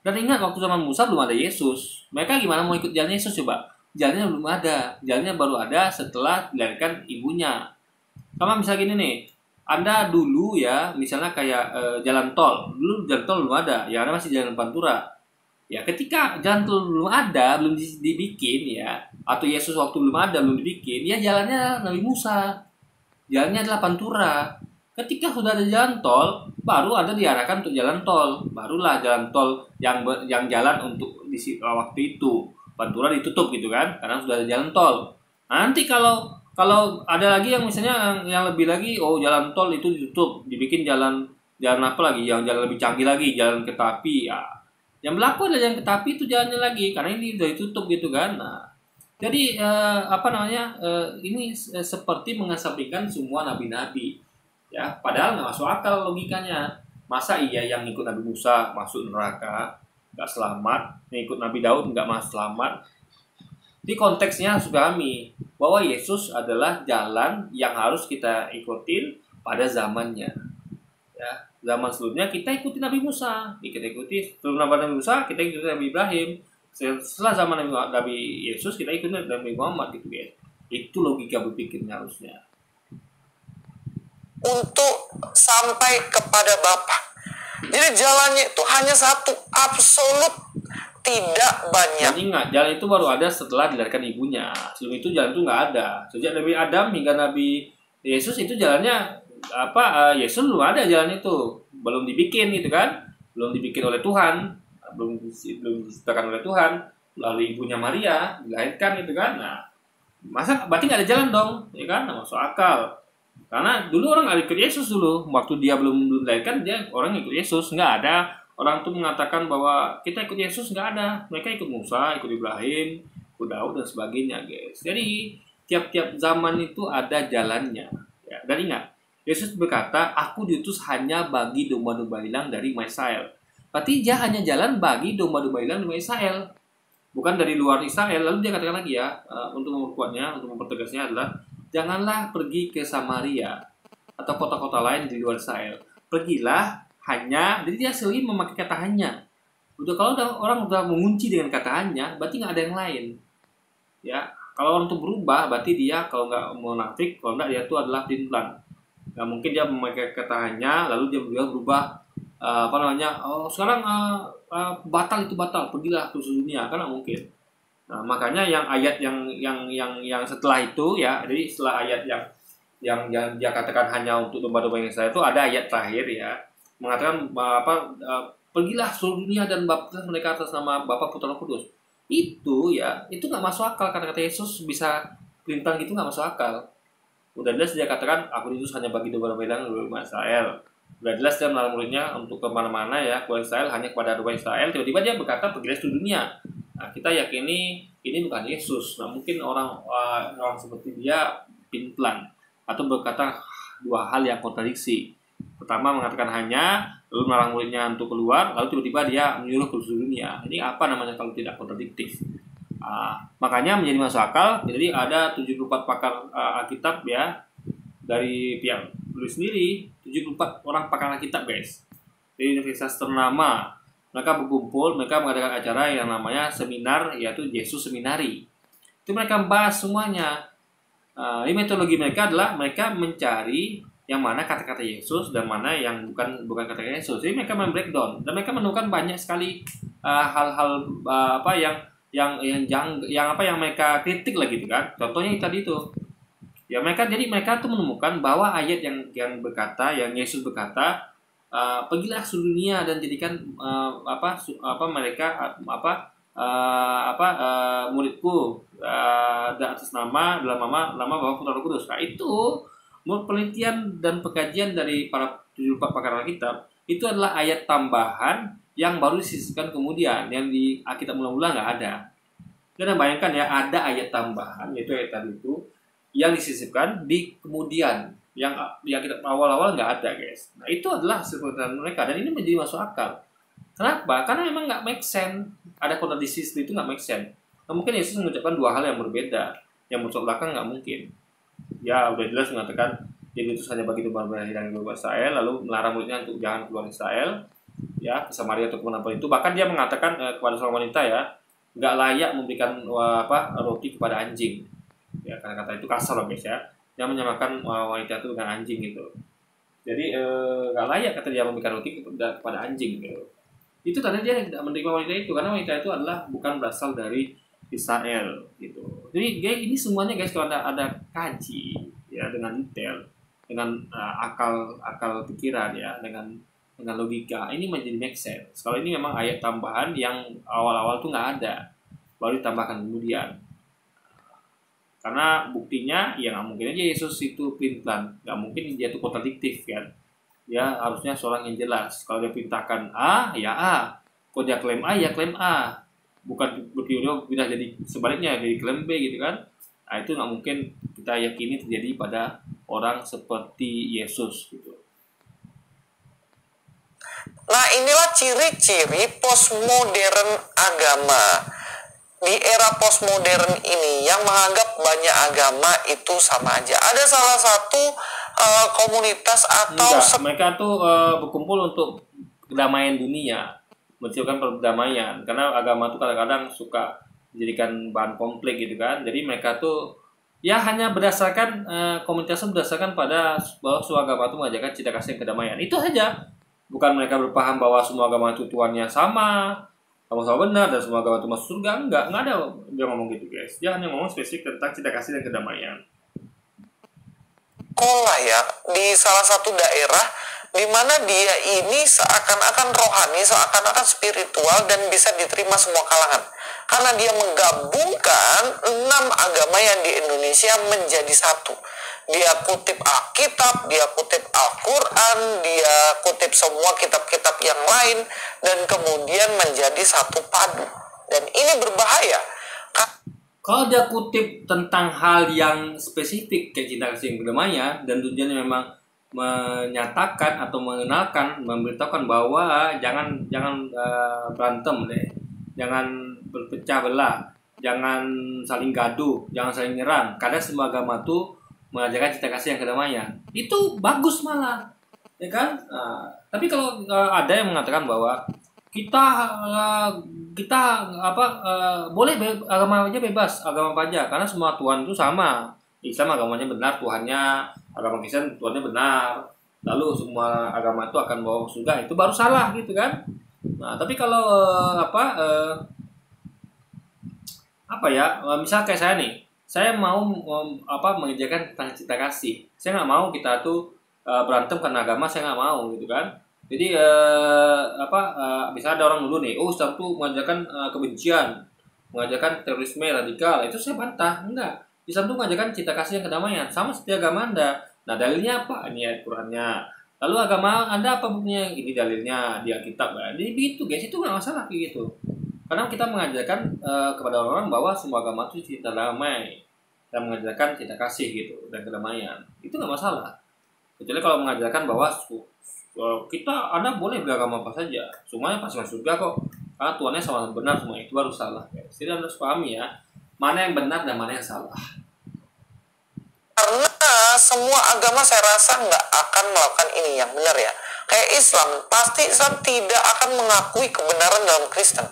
Dan ingat waktu zaman Musa belum ada Yesus. Mereka gimana mau ikut jalan Yesus coba? Jalannya belum ada. Jalannya baru ada setelah dilahirkan ibunya. Sama misalnya gini nih. Anda dulu ya, misalnya kayak jalan tol. Dulu jalan tol belum ada. Yang ada masih jalan Pantura. Ya ketika jalan tol belum ada, belum dibikin ya. Atau Yesus waktu belum ada, belum dibikin. Ya jalannya Nabi Musa. Jalannya adalah Pantura. Ketika sudah ada jalan tol, baru Anda diarahkan untuk jalan tol. Barulah jalan tol yang jalan untuk di waktu itu. Pantura ditutup gitu kan, karena sudah ada jalan tol. Nanti kalau ada lagi yang misalnya yang lebih lagi, jalan tol itu ditutup, dibikin jalan apa lagi, yang jalan lebih canggih lagi, jalan kereta api ya. Yang berlaku adalah jalan kereta api itu jalannya lagi, karena ini sudah ditutup gitu kan. Nah, jadi ini seperti mengesampingkan semua nabi-nabi. Ya, padahal nggak masuk akal logikanya. Masa iya yang ikut Nabi Musa masuk neraka, nggak selamat, yang ikut Nabi Daud nggak masuk selamat? Di konteksnya harus pahami bahwa Yesus adalah jalan yang harus kita ikutin pada zamannya. Ya, zaman sebelumnya kita ikuti Nabi Musa, sebelum Nabi Musa kita ikuti Nabi Ibrahim. Setelah zaman Nabi Yesus kita ikuti Nabi Muhammad gitu guys. Itu logika berpikirnya harusnya. Untuk sampai kepada Bapa. Jadi jalannya itu hanya satu, absolut, tidak banyak. Dan ingat, jalan itu baru ada setelah dilahirkan ibunya. Sebelum itu jalan itu nggak ada. Sejak Nabi Adam hingga Nabi Yesus itu jalannya Yesus belum ada jalan itu, belum dibikin gitu kan, belum dibikin oleh Tuhan, belum diciptakan oleh Tuhan. Lalu ibunya Maria dilahirkan gitu kan. Nah, masa berarti nggak ada jalan dong, ya kan? Nggak masuk akal. Karena dulu orang nggak ikut Yesus dulu, waktu dia belum dilahirkan dia orang ikut Yesus, nggak ada orang tuh mengatakan bahwa kita ikut Yesus, nggak ada. Mereka ikut Musa, ikut Ibrahim, ikut Daud dan sebagainya, guys. Jadi tiap-tiap zaman itu ada jalannya. Ya, dan ingat, Yesus berkata, "Aku diutus hanya bagi domba-domba hilang dari Israel." Berarti dia hanya jalan bagi domba-domba hilang dari Israel, bukan dari luar Israel. Lalu dia katakan lagi ya, untuk memperkuatnya, untuk mempertegasnya adalah, janganlah pergi ke Samaria atau kota-kota lain di luar Israel. Pergilah hanya, jadi dia sering memakai kata hanya. Kalau orang udah mengunci dengan kata hanya, berarti nggak ada yang lain. Ya, kalau orang itu berubah, berarti dia kalau nggak munafik, kalau nggak dia itu adalah pelin-pelan. Nggak mungkin dia memakai kata hanya lalu dia berubah sekarang batal itu batal, pergilah ke seluruh dunia, kan nggak mungkin. Nah, makanya yang ayat yang setelah itu ya, jadi setelah ayat yang dia katakan hanya untuk domba-domba yang saya itu ada ayat terakhir ya, mengatakan pergilah seluruh dunia dan baptislah mereka atas nama Bapa Putra Roh Kudus. Itu ya, itu nggak masuk akal, kata-kata Yesus bisa perintah gitu, nggak masuk akal. Udah jelas dia katakan aku diutus hanya bagi domba-domba yang domba Israel. Udah jelas dia melarang muridnya untuk kemana-mana ya, keluar Israel hanya kepada domba Israel. Tiba-tiba dia berkata pergilah seluruh dunia. Nah, kita yakini ini bukan Yesus. Nah, mungkin orang seperti dia pinplan atau berkata dua hal yang kontradiksi. Pertama mengatakan hanya, lalu melarang muridnya untuk keluar, lalu tiba-tiba dia menyuruh ke seluruh dunia. Ini apa namanya kalau tidak kontradiktif? Makanya menjadi masuk akal. Jadi ada 74 pakar Alkitab ya, dari pihak tulis sendiri, 74 orang pakar Alkitab guys, dari universitas ternama. Mereka berkumpul, mereka mengadakan acara yang namanya seminar, yaitu Yesus Seminari. Itu mereka membahas semuanya. Ini metodologi mereka adalah mereka mencari yang mana kata-kata Yesus dan mana yang bukan kata-kata Yesus. Jadi mereka breakdown dan mereka menemukan banyak sekali hal-hal yang mereka kritik lah gitu kan. Contohnya tadi itu. Ya mereka tuh menemukan bahwa ayat yang berkata, yang Yesus berkata, pergilah seluruh dunia dan jadikan muridku dan atas nama Bapa Putra Roh Kudus. Nah, itu menurut penelitian dan pengkajian dari para 74 pakar Alkitab, itu adalah ayat tambahan yang baru disisipkan kemudian, yang di Alkitab mula-mula nggak ada. Karena bayangkan ya, ada ayat tambahan, yaitu ayat tadi itu, yang disisipkan di kemudian, yang kita awal-awal nggak ada guys. Nah, itu adalah seperti mereka, dan ini menjadi masuk akal. Kenapa? Karena memang nggak make sense. Ada kontradiksi itu nggak make sense. Nah, mungkin Yesus mengucapkan dua hal yang berbeda, yang bertolak belakang nggak mungkin. Ya udah jelas mengatakan dia diutus hanya bagi domba-domba yang domba Israel, lalu melarang muridnya untuk jangan keluar Israel, ya ke Samaria atau kemanapun itu. Bahkan dia mengatakan kepada seorang wanita ya, nggak layak memberikan roti kepada anjing. Ya, kata-kata itu kasar loh guys ya. Dia menyamakan wanita itu dengan anjing gitu. Jadi nggak layak kata dia memberikan roti kepada anjing gitu. Itu tanda dia tidak menerima wanita itu, karena wanita itu adalah bukan berasal dari Israel gitu. Jadi guys, ini semuanya guys kalau ada kaji ya dengan detail, dengan akal pikiran ya, dengan logika, ini menjadi make sense. Kalau ini memang ayat tambahan yang awal-awal tuh nggak ada, baru ditambahkan kemudian. Karena buktinya ya nggak mungkin aja Yesus itu pelin-pelan, nggak mungkin dia itu kontradiktif kan. Ya harusnya seorang yang jelas. Kalau dia perintahkan A ya A, kalau dia klaim A ya klaim A, bukan pindah jadi sebaliknya jadi klaim B gitu kan. Nah, itu nggak mungkin kita yakini terjadi pada orang seperti Yesus gitu. Nah, inilah ciri-ciri postmodern agama. Di era postmodern ini yang menganggap banyak agama itu sama aja. Ada salah satu komunitas atau mereka tuh berkumpul untuk kedamaian dunia, menciptakan perdamaian. Karena agama tuh kadang-kadang suka dijadikan bahan konflik gitu kan. Jadi mereka tuh ya hanya berdasarkan komunitasnya berdasarkan pada bahwa semua agama itu mengajarkan cita kasih dan kedamaian. Itu saja. Bukan mereka berpaham bahwa semua agama itu Tuhannya sama-sama benar dan semua agama itu masuk surga. Enggak ada dia ngomong gitu guys. Dia hanya ngomong spesifik tentang cita kasih dan kedamaian. Ya, di salah satu daerah di mana dia ini seakan-akan rohani, seakan-akan spiritual dan bisa diterima semua kalangan. Karena dia menggabungkan 6 agama yang di Indonesia menjadi satu. Dia kutip Alkitab, dia kutip Al-Quran, dia kutip semua kitab-kitab yang lain, dan kemudian menjadi satu padu. Dan ini berbahaya. Kalau dia kutip tentang hal yang spesifik kayak cita kasih dan kedamaian, dan tujuannya memang menyatakan atau mengenalkan, memberitahukan bahwa jangan berantem deh, jangan berpecah belah, jangan saling gaduh, jangan saling nyerang, karena semua agama tuh mengajarkan cita kasih yang kedamaian. Itu bagus malah, ya kan? Tapi kalau ada yang mengatakan bahwa boleh agama aja bebas, agama apa aja, karena semua Tuhan itu sama. Islam agamanya benar, Tuhannya agama Kristen Tuhannya benar, lalu semua agama itu akan bawa ke surga, itu baru salah gitu kan. Nah tapi kalau misal kayak saya nih, saya mau mengerjakan tentang cinta kasih, saya nggak mau kita tuh berantem karena agama, saya nggak mau gitu kan. Jadi misalnya ada orang dulu nih, Islam tuh mengajarkan kebencian, mengajarkan terorisme radikal, itu saya bantah. Enggak, Islam tuh mengajarkan cinta kasih yang kedamaian, sama seperti agama Anda. Nah dalilnya apa? Ini ayat Qurannya. Lalu agama Anda apa buktinya? Ini dalilnya di Alkitab. Jadi begitu guys, itu nggak masalah kayak gitu. Karena kita mengajarkan kepada orang bahwa semua agama itu cinta damai dan mengajarkan cinta kasih gitu dan kedamaian. Itu nggak masalah. Kecuali kalau mengajarkan bahwa Anda boleh beragama apa saja, semuanya pasti masuk surga kok. Karena Tuhannya sama benar, semua itu baru salah. Guys. Jadi Anda harus pahami ya, mana yang benar dan mana yang salah. Karena semua agama saya rasa nggak akan melakukan ini yang benar ya. Kayak Islam, pasti Islam tidak akan mengakui kebenaran dalam Kristen.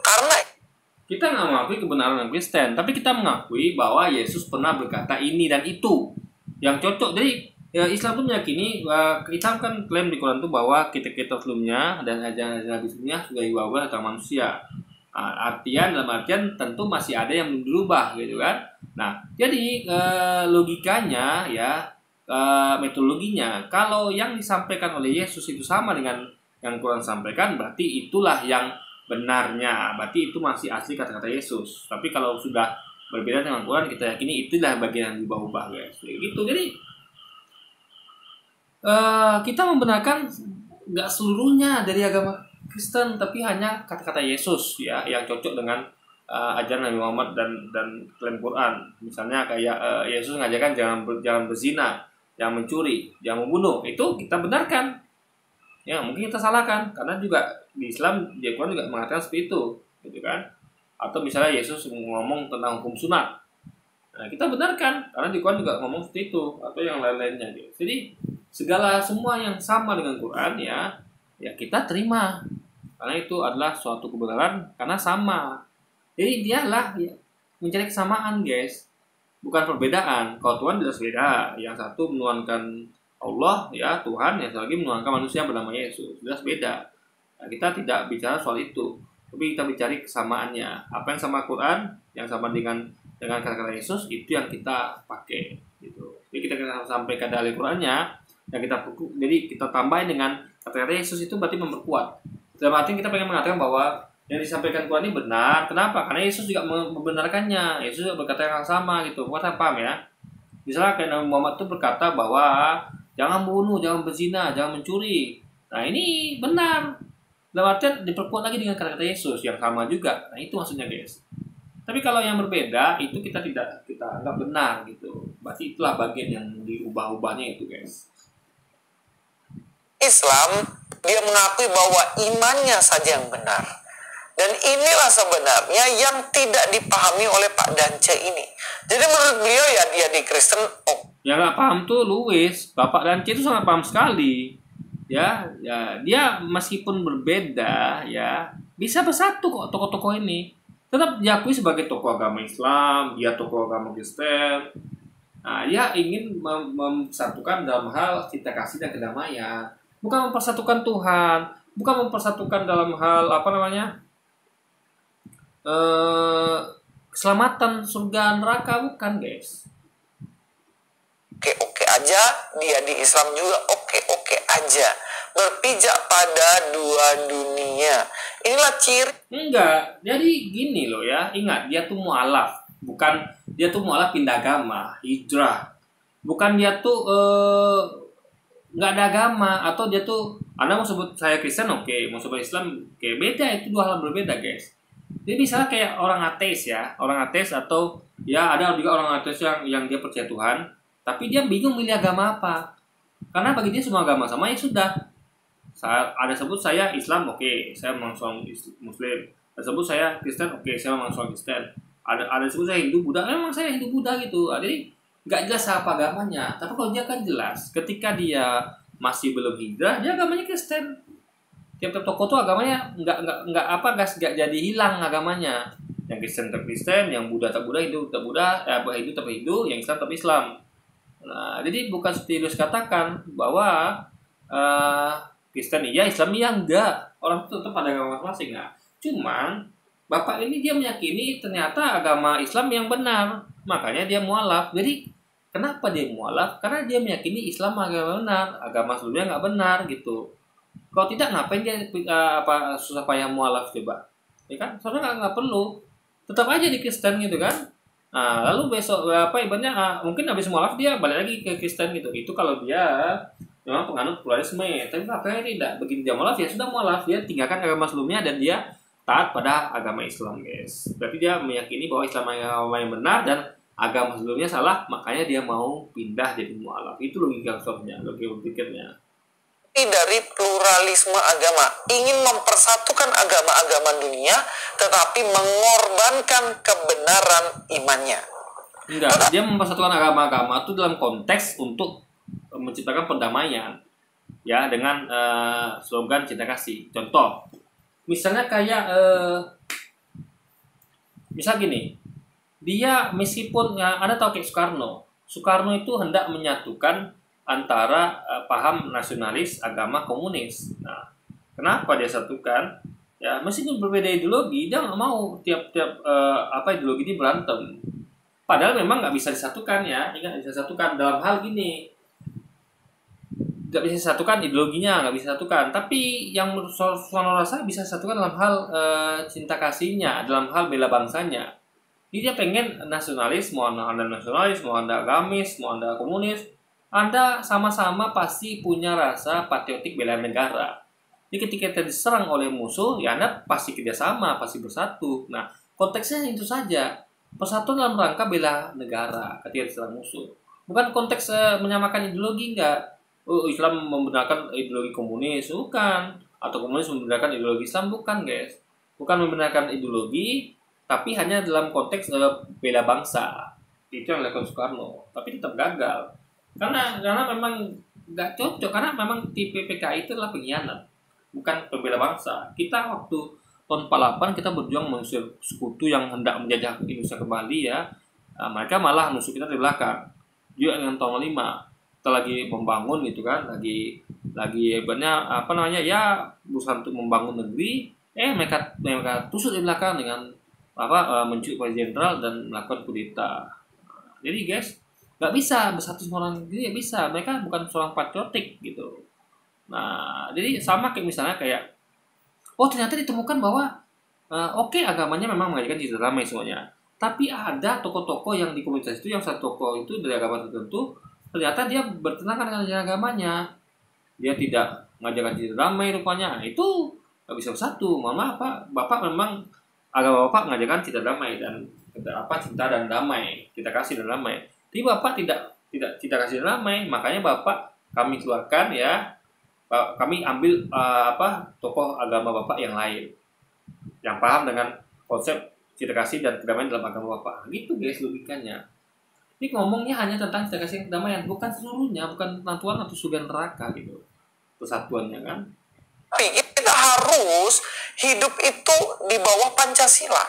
Karena kita nggak mengakui kebenaran dalam Kristen, tapi kita mengakui bahwa Yesus pernah berkata ini dan itu yang cocok. Jadi Islam itu meyakini, Islam kan klaim di Quran itu bahwa kitab-kitab sebelumnya dan ajaran Nabi sebelumnya sudah diubah tentang manusia. Dalam artian tentu masih ada yang belum dirubah gitu kan. Nah jadi logikanya ya, metodologinya, kalau yang disampaikan oleh Yesus itu sama dengan yang Quran sampaikan, berarti itulah yang benarnya, berarti itu masih asli kata-kata Yesus. Tapi kalau sudah berbeda dengan Quran, kita yakini itulah bagian yang diubah-ubah guys. Gitu. Jadi kita membenarkan nggak seluruhnya dari agama Kristen, tapi hanya kata-kata Yesus ya yang cocok dengan ajaran Nabi Muhammad dan klaim Quran. Misalnya kayak Yesus ngajarkan jangan berzina, jangan mencuri, jangan membunuh. Itu kita benarkan. Ya mungkin kita salahkan karena juga di Islam di Quran juga mengatakan seperti itu, gitu kan? Atau misalnya Yesus ngomong tentang hukum sunat, nah kita benarkan karena di Quran juga ngomong seperti itu, atau yang lain-lainnya gitu. Jadi semua yang sama dengan Quran ya kita terima karena itu adalah suatu kebenaran karena sama. Jadi dialah mencari kesamaan guys, bukan perbedaan. Kalau Tuhan jelas beda, yang satu menuhankan Allah ya Tuhan, yang satu lagi menuhankan manusia bernama Yesus, jelas beda. Nah, kita tidak bicara soal itu, tapi kita bicara kesamaannya. Apa yang sama Quran, yang sama dengan kata-kata Yesus, itu yang kita pakai gitu. Jadi kita sampaikan dari Qurannya, yang kita tambahin dengan kata-kata Yesus, itu berarti memperkuat. Dalam arti kita pengen mengatakan bahwa yang disampaikan Quran ini benar. Kenapa? Karena Yesus juga membenarkannya. Yesus juga berkata yang sama gitu. Buat paham ya? Misalnya kayak Nabi Muhammad itu berkata bahwa jangan bunuh, jangan berzina, jangan mencuri. Nah ini benar. Dalam artian diperkuat lagi dengan kata-kata Yesus yang sama juga. Nah itu maksudnya guys. Tapi kalau yang berbeda itu kita anggap benar gitu. Berarti itulah bagian yang diubah-ubahnya itu guys. Islam dia mengakui bahwa imannya saja yang benar. Dan inilah sebenarnya yang tidak dipahami oleh Pak Dance ini. Jadi menurut beliau ya dia di Kristen. Yang nggak paham tuh Louis, Bapak Dance itu sangat paham sekali. Ya, dia meskipun berbeda ya bisa bersatu kok tokoh-tokoh ini. Tetap diakui sebagai tokoh agama Islam, dia tokoh agama Kristen. Nah, dia ingin mempersatukan dalam hal cinta kasih dan kedamaian. Bukan mempersatukan Tuhan, bukan mempersatukan dalam hal keselamatan surga neraka, bukan guys. Oke aja, dia di Islam juga oke aja, berpijak pada dua dunia. Inilah ciri. Enggak, jadi gini loh ya, ingat dia tuh mu'alaf, bukan dia tuh mu'alaf pindah agama, hijrah, bukan dia tuh nggak ada agama, atau dia tuh Anda mau sebut saya Kristen oke, mau sebut Islam oke, beda, itu dua hal berbeda guys. Jadi misalnya kayak orang ateis atau ya ada juga orang ateis yang dia percaya Tuhan, tapi dia bingung milih agama apa. Karena bagi dia semua agama sama ya sudah. Ada sebut saya Islam oke, saya memang seorang Muslim. Ada sebut saya Kristen oke, saya memang seorang Kristen. Ada sebut saya Hindu Buddha, memang saya Hindu Buddha gitu. Jadi nggak jelas apa agamanya. Tapi kalau dia kan jelas, ketika dia masih belum hijrah, dia agamanya Kristen. Tiap tokoh tuh agamanya nggak jadi hilang agamanya. Yang Kristen tetap Kristen, yang Buddha tetap Buddha, Hindu tetap Buddha, Hindu tetap Hindu, yang Islam tetap Islam. Nah, jadi bukan seperti Yunus katakan bahwa eh, Kristen iya, Islam iya, enggak. Orang itu tetap ada agama masing-masing. Nah, cuman Bapak ini dia meyakini ternyata agama Islam yang benar. Makanya dia mualaf. Jadi kenapa dia mualaf? Karena dia meyakini Islam agama benar, agama sebelumnya nggak benar gitu. Kalau tidak, ngapain dia susah payah mualaf coba? Ya kan? Soalnya nggak perlu. Tetap aja di Kristen gitu kan. Nah, lalu besok ibaratnya mungkin habis mualaf dia balik lagi ke Kristen gitu. Itu kalau dia memang penganut pluralisme. Tapi makanya tidak. Begitu dia mualaf ya sudah mualaf, dia tinggalkan agama sebelumnya dan dia taat pada agama Islam, guys. Berarti dia meyakini bahwa Islam agama yang benar dan agama sebelumnya salah, makanya dia mau pindah jadi mualaf. Itu logika berpikirnya. Dari pluralisme agama, ingin mempersatukan agama-agama dunia, tetapi mengorbankan kebenaran imannya. Enggak, dia mempersatukan agama-agama itu dalam konteks untuk menciptakan perdamaian, ya, dengan slogan cinta kasih. Contoh, misalnya kayak misal gini, dia meskipun ada tahu kayak Soekarno itu hendak menyatukan antara paham nasionalis agama komunis. Nah, kenapa dia satukan? Ya, meskipun berbeda ideologi, dia nggak mau tiap-tiap ideologi ini berantem. Padahal memang nggak bisa disatukan ya, nggak bisa disatukan dalam hal gini. Nggak bisa disatukan ideologinya, nggak bisa disatukan. Tapi yang menurut Soekarno rasa bisa disatukan dalam hal cinta kasihnya, dalam hal bela bangsanya. Jadi dia pengen nasionalis, mau Anda nasionalis, mau Anda agamis, mau Anda komunis, Anda sama-sama pasti punya rasa patriotik bela negara. Jadi ketika kita diserang oleh musuh, ya Anda pasti kerjasama, pasti bersatu. Nah, konteksnya itu saja. Persatuan dalam rangka bela negara ketika diserang musuh. Bukan konteks menyamakan ideologi, enggak. Oh, Islam membenarkan ideologi komunis, bukan. Atau komunis membenarkan ideologi Islam, bukan, guys. Bukan membenarkan ideologi, tapi hanya dalam konteks bela bangsa. Itu yang dilakukan Soekarno. Tapi tetap gagal. Karena memang nggak cocok, karena memang tipe PKI itu adalah pengkhianat, bukan pembela bangsa. Kita waktu tahun 48 kita berjuang mengusir sekutu yang hendak menjajah Indonesia kembali ya. Nah, mereka malah nusuk kita di belakang. Juga dengan tahun 5 kita lagi membangun gitu kan, lagi hebatnya ya berusaha untuk membangun negeri. Mereka tusuk di belakang dengan mencuri Pak Jenderal dan melakukan kudeta. Jadi guys, nggak bisa bersatu semua orang negeri, ya bisa. Mereka bukan seorang patriotik gitu. Nah, jadi sama kayak misalnya ternyata ditemukan bahwa agamanya memang mengajarkan cinta damai semuanya. Tapi ada tokoh-tokoh yang di komunitas itu, yang satu tokoh itu dari agama tertentu, ternyata dia bertentangan dengan ajaran agamanya. Dia tidak mengajarkan cinta damai rupanya. Nah, itu nggak bisa bersatu. Mohon maaf Pak, Bapak memang agama Bapak mengajarkan cinta damai dan cinta dan damai, kita kasih dan damai. Tapi Bapak tidak kasih damai, makanya Bapak kami keluarkan ya. Kami ambil tokoh agama Bapak yang lain, yang paham dengan konsep cinta kasih dan kedamaian dalam agama Bapak. Gitu guys logikanya. Ini ngomongnya hanya tentang cinta kasih dan kedamaian, bukan seluruhnya, bukan tentang Tuhan atau surga neraka gitu. Persatuannya kan. Tapi kita harus hidup itu di bawah Pancasila.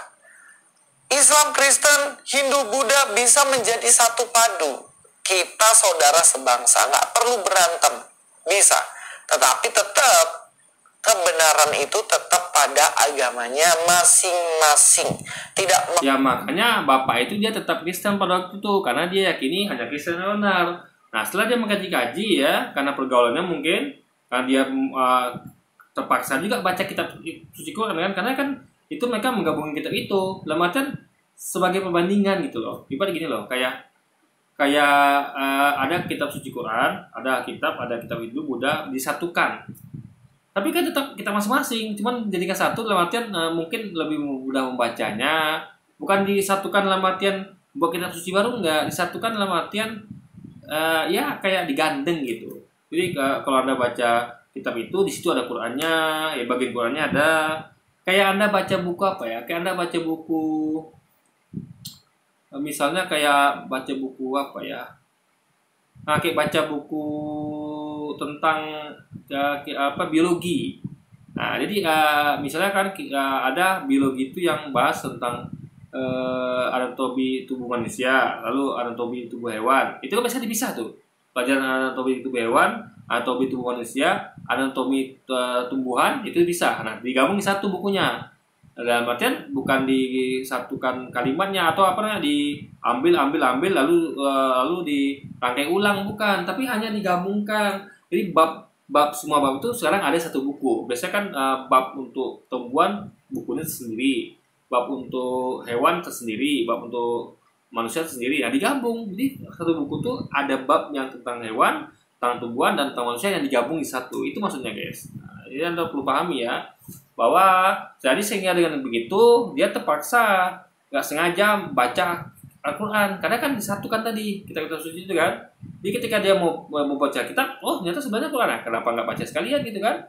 Islam, Kristen, Hindu, Buddha bisa menjadi satu padu. Kita saudara sebangsa, nggak perlu berantem. Bisa. Tetapi tetap kebenaran itu tetap pada agamanya masing-masing. Ya makanya Bapak itu dia tetap Kristen pada waktu itu, karena dia yakini hanya Kristen yang benar. Nah setelah dia mengkaji-kaji ya, karena pergaulannya mungkin, karena dia terpaksa juga baca kitab suci Quran kan, karena kan itu mereka menggabungkan kitab itu dalam artian sebagai perbandingan gitu loh. Ibarat gini loh, kayak ada kitab suci Quran, ada kitab Hindu, Buddha disatukan. Tapi kan tetap kita masing-masing, cuman jadikan satu dalam artian mungkin lebih mudah membacanya. Bukan disatukan dalam artian buat kitab suci baru, enggak, disatukan dalam artian ya kayak digandeng gitu. Jadi kalau Anda baca kitab itu, di situ ada Qurannya, ya bagian Qurannya ada. Kayak Anda baca buku apa ya? Kayak Anda baca buku, misalnya kayak baca buku apa ya? Nah, kayak baca buku tentang biologi. Nah, jadi misalnya kan ada biologi itu yang bahas tentang anatomi tubuh manusia, lalu anatomi tubuh hewan. Itu kan bisa dipisah tuh. Pelajaran anatomi tubuh hewan, anatomi tubuh manusia, anatomi tumbuhan itu bisa. Nah, digabung di satu bukunya. Dalam artian bukan disatukan kalimatnya atau apa namanya ambil lalu dirangkai ulang, bukan, tapi hanya digabungkan. Jadi bab semua bab itu sekarang ada satu buku. Biasanya kan bab untuk tumbuhan bukunya sendiri, bab untuk hewan tersendiri, bab untuk manusia sendiri. Nah, digabung. Jadi satu buku tuh ada bab yang tentang hewan, tentang tumbuhan, dan tentang manusia yang digabung di satu. Itu maksudnya, guys. Nah, jadi Anda perlu pahami ya, bahwa jadi sehingga dengan begitu dia terpaksa nggak sengaja baca Al-Quran, karena kan disatukan tadi kita suci itu kan. Jadi ketika dia mau baca kitab, oh ternyata sebenarnya Quran, nah, kenapa nggak baca sekalian gitu kan?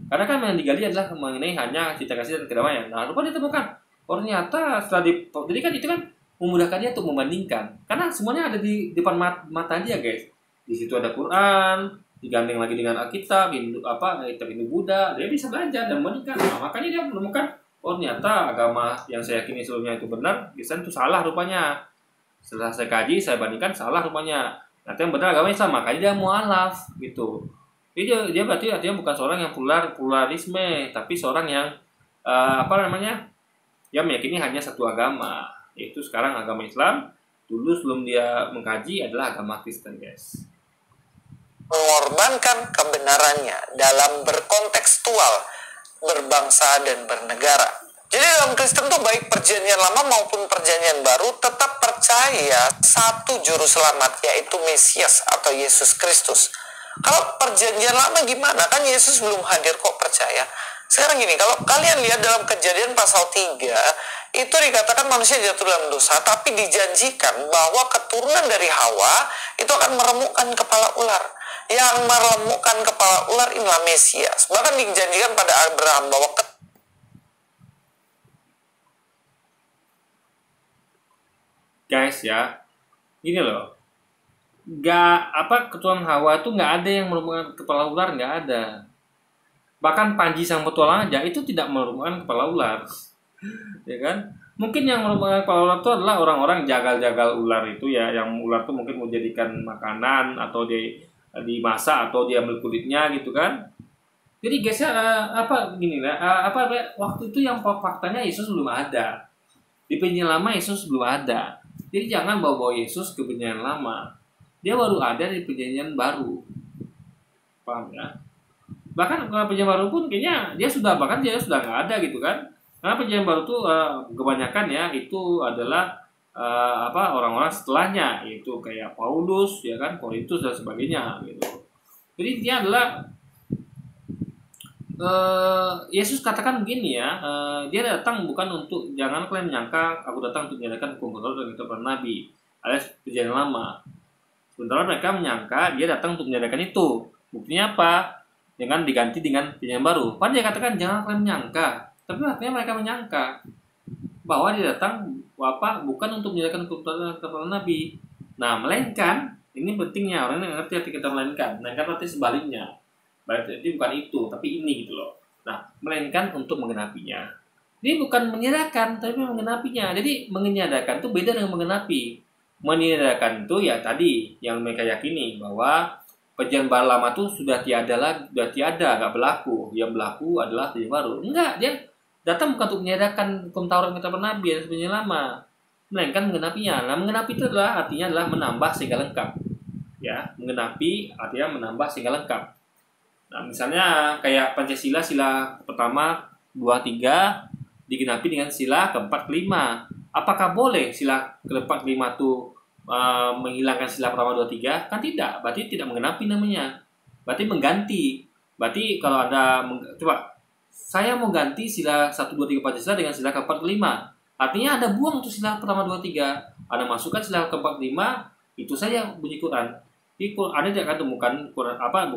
Karena kan yang digali adalah mengenai hanya cinta kasih dan kedamaian. Nah, lupa ditemukan, oh ternyata setelah jadi kan itu kan memudahkan dia untuk membandingkan, karena semuanya ada di depan mata dia, guys. Di situ ada Quran, digandeng lagi dengan Alkitab, kitab Hindu Buddha, dia bisa belajar dan membandingkan. Nah, makanya dia menemukan, oh ternyata agama yang saya yakini sebelumnya itu benar, Kristen itu salah rupanya. Setelah saya kaji, saya bandingkan, salah rupanya. Nanti yang benar agama Islam, makanya dia mualaf gitu. Jadi dia berarti artinya bukan seorang yang pluralisme, tapi seorang yang dia meyakini hanya satu agama, yaitu sekarang agama Islam. Dulu sebelum dia mengkaji adalah agama Kristen, guys. Mengorbankan kebenarannya dalam berkontekstual, berbangsa dan bernegara. Jadi dalam Kristen tuh baik perjanjian lama maupun perjanjian baru tetap percaya satu juru selamat, yaitu Mesias atau Yesus Kristus. Kalau perjanjian lama gimana? Kan Yesus belum hadir kok percaya. Sekarang gini, kalau kalian lihat dalam Kejadian pasal 3, itu dikatakan manusia jatuh dalam dosa, tapi dijanjikan bahwa keturunan dari Hawa itu akan meremukkan kepala ular. Yang meremukkan kepala ular inilah Mesias. Bahkan dijanjikan pada Abraham bahwa guys ya, gini loh, keturunan Hawa itu nggak ada yang meremukkan kepala ular, nggak ada. Bahkan Panji sang petualang aja itu tidak meremukkan kepala ular, ya kan? Mungkin yang meremukkan kepala ular itu adalah orang-orang jagal-jagal ular itu ya, yang ular itu mungkin mau jadikan makanan atau dimasak atau diambil kulitnya gitu kan. Jadi guys ya, waktu itu yang faktanya Yesus belum ada. Di perjanjian lama Yesus belum ada. Jadi jangan bawa Yesus ke perjanjian lama. Dia baru ada di perjanjian baru. Paham ya? Bahkan kalau perjanjian baru pun kayaknya dia sudah nggak ada gitu kan. Karena perjanjian baru tuh kebanyakan ya itu adalah orang-orang setelahnya, yaitu kayak Paulus ya kan, Korintus dan sebagainya gitu. Jadi dia adalah Yesus katakan begini ya, dia datang bukan untuk, jangan kalian menyangka aku datang untuk menyediakan hukum Taurat dan kitab para nabi alias perjanjian lama. Sementara mereka menyangka dia datang untuk menyediakan itu. Buktinya apa? Dengan diganti dengan perjanjian baru. Padahal dia katakan jangan kalian menyangka, tapi artinya mereka menyangka bahwa dia datang bukan untuk menyediakan hukum Taurat dan kitab para nabi. Nah, melainkan, ini pentingnya orang yang ngerti arti kata melainkan berarti sebaliknya. Berarti bukan itu, tapi ini gitu loh. Nah, melainkan untuk menggenapinya. Ini bukan menyediakan, tapi menggenapinya. Jadi mengeniadakan itu beda dengan menggenapi. Meniadakan itu ya tadi yang mereka yakini bahwa perjanjian baru lama itu sudah tiada, nggak berlaku. Yang berlaku adalah perjanjian baru. Enggak, dia datang bukan untuk meniadakan hukum Taurat dan kitab nabi dan perjanjian lama, melainkan menggenapinya. Nah, menggenapi itu artinya adalah menambah sehingga lengkap. Ya, menggenapi artinya menambah sehingga lengkap. Nah, misalnya kayak Pancasila sila pertama 2-3 digenapi dengan sila keempat kelima. Apakah boleh sila keempat kelima itu menghilangkan sila pertama 2-3? Kan tidak, berarti tidak menggenapi namanya. Berarti mengganti. Berarti kalau ada coba saya mau ganti sila 1-2-3 Pancasila dengan sila keempat kelima. Artinya ada buang untuk sila pertama 2-3. Ada masukkan sila keempat kelima, itu saja bunyi Quran. Di Quran tidak akan temukan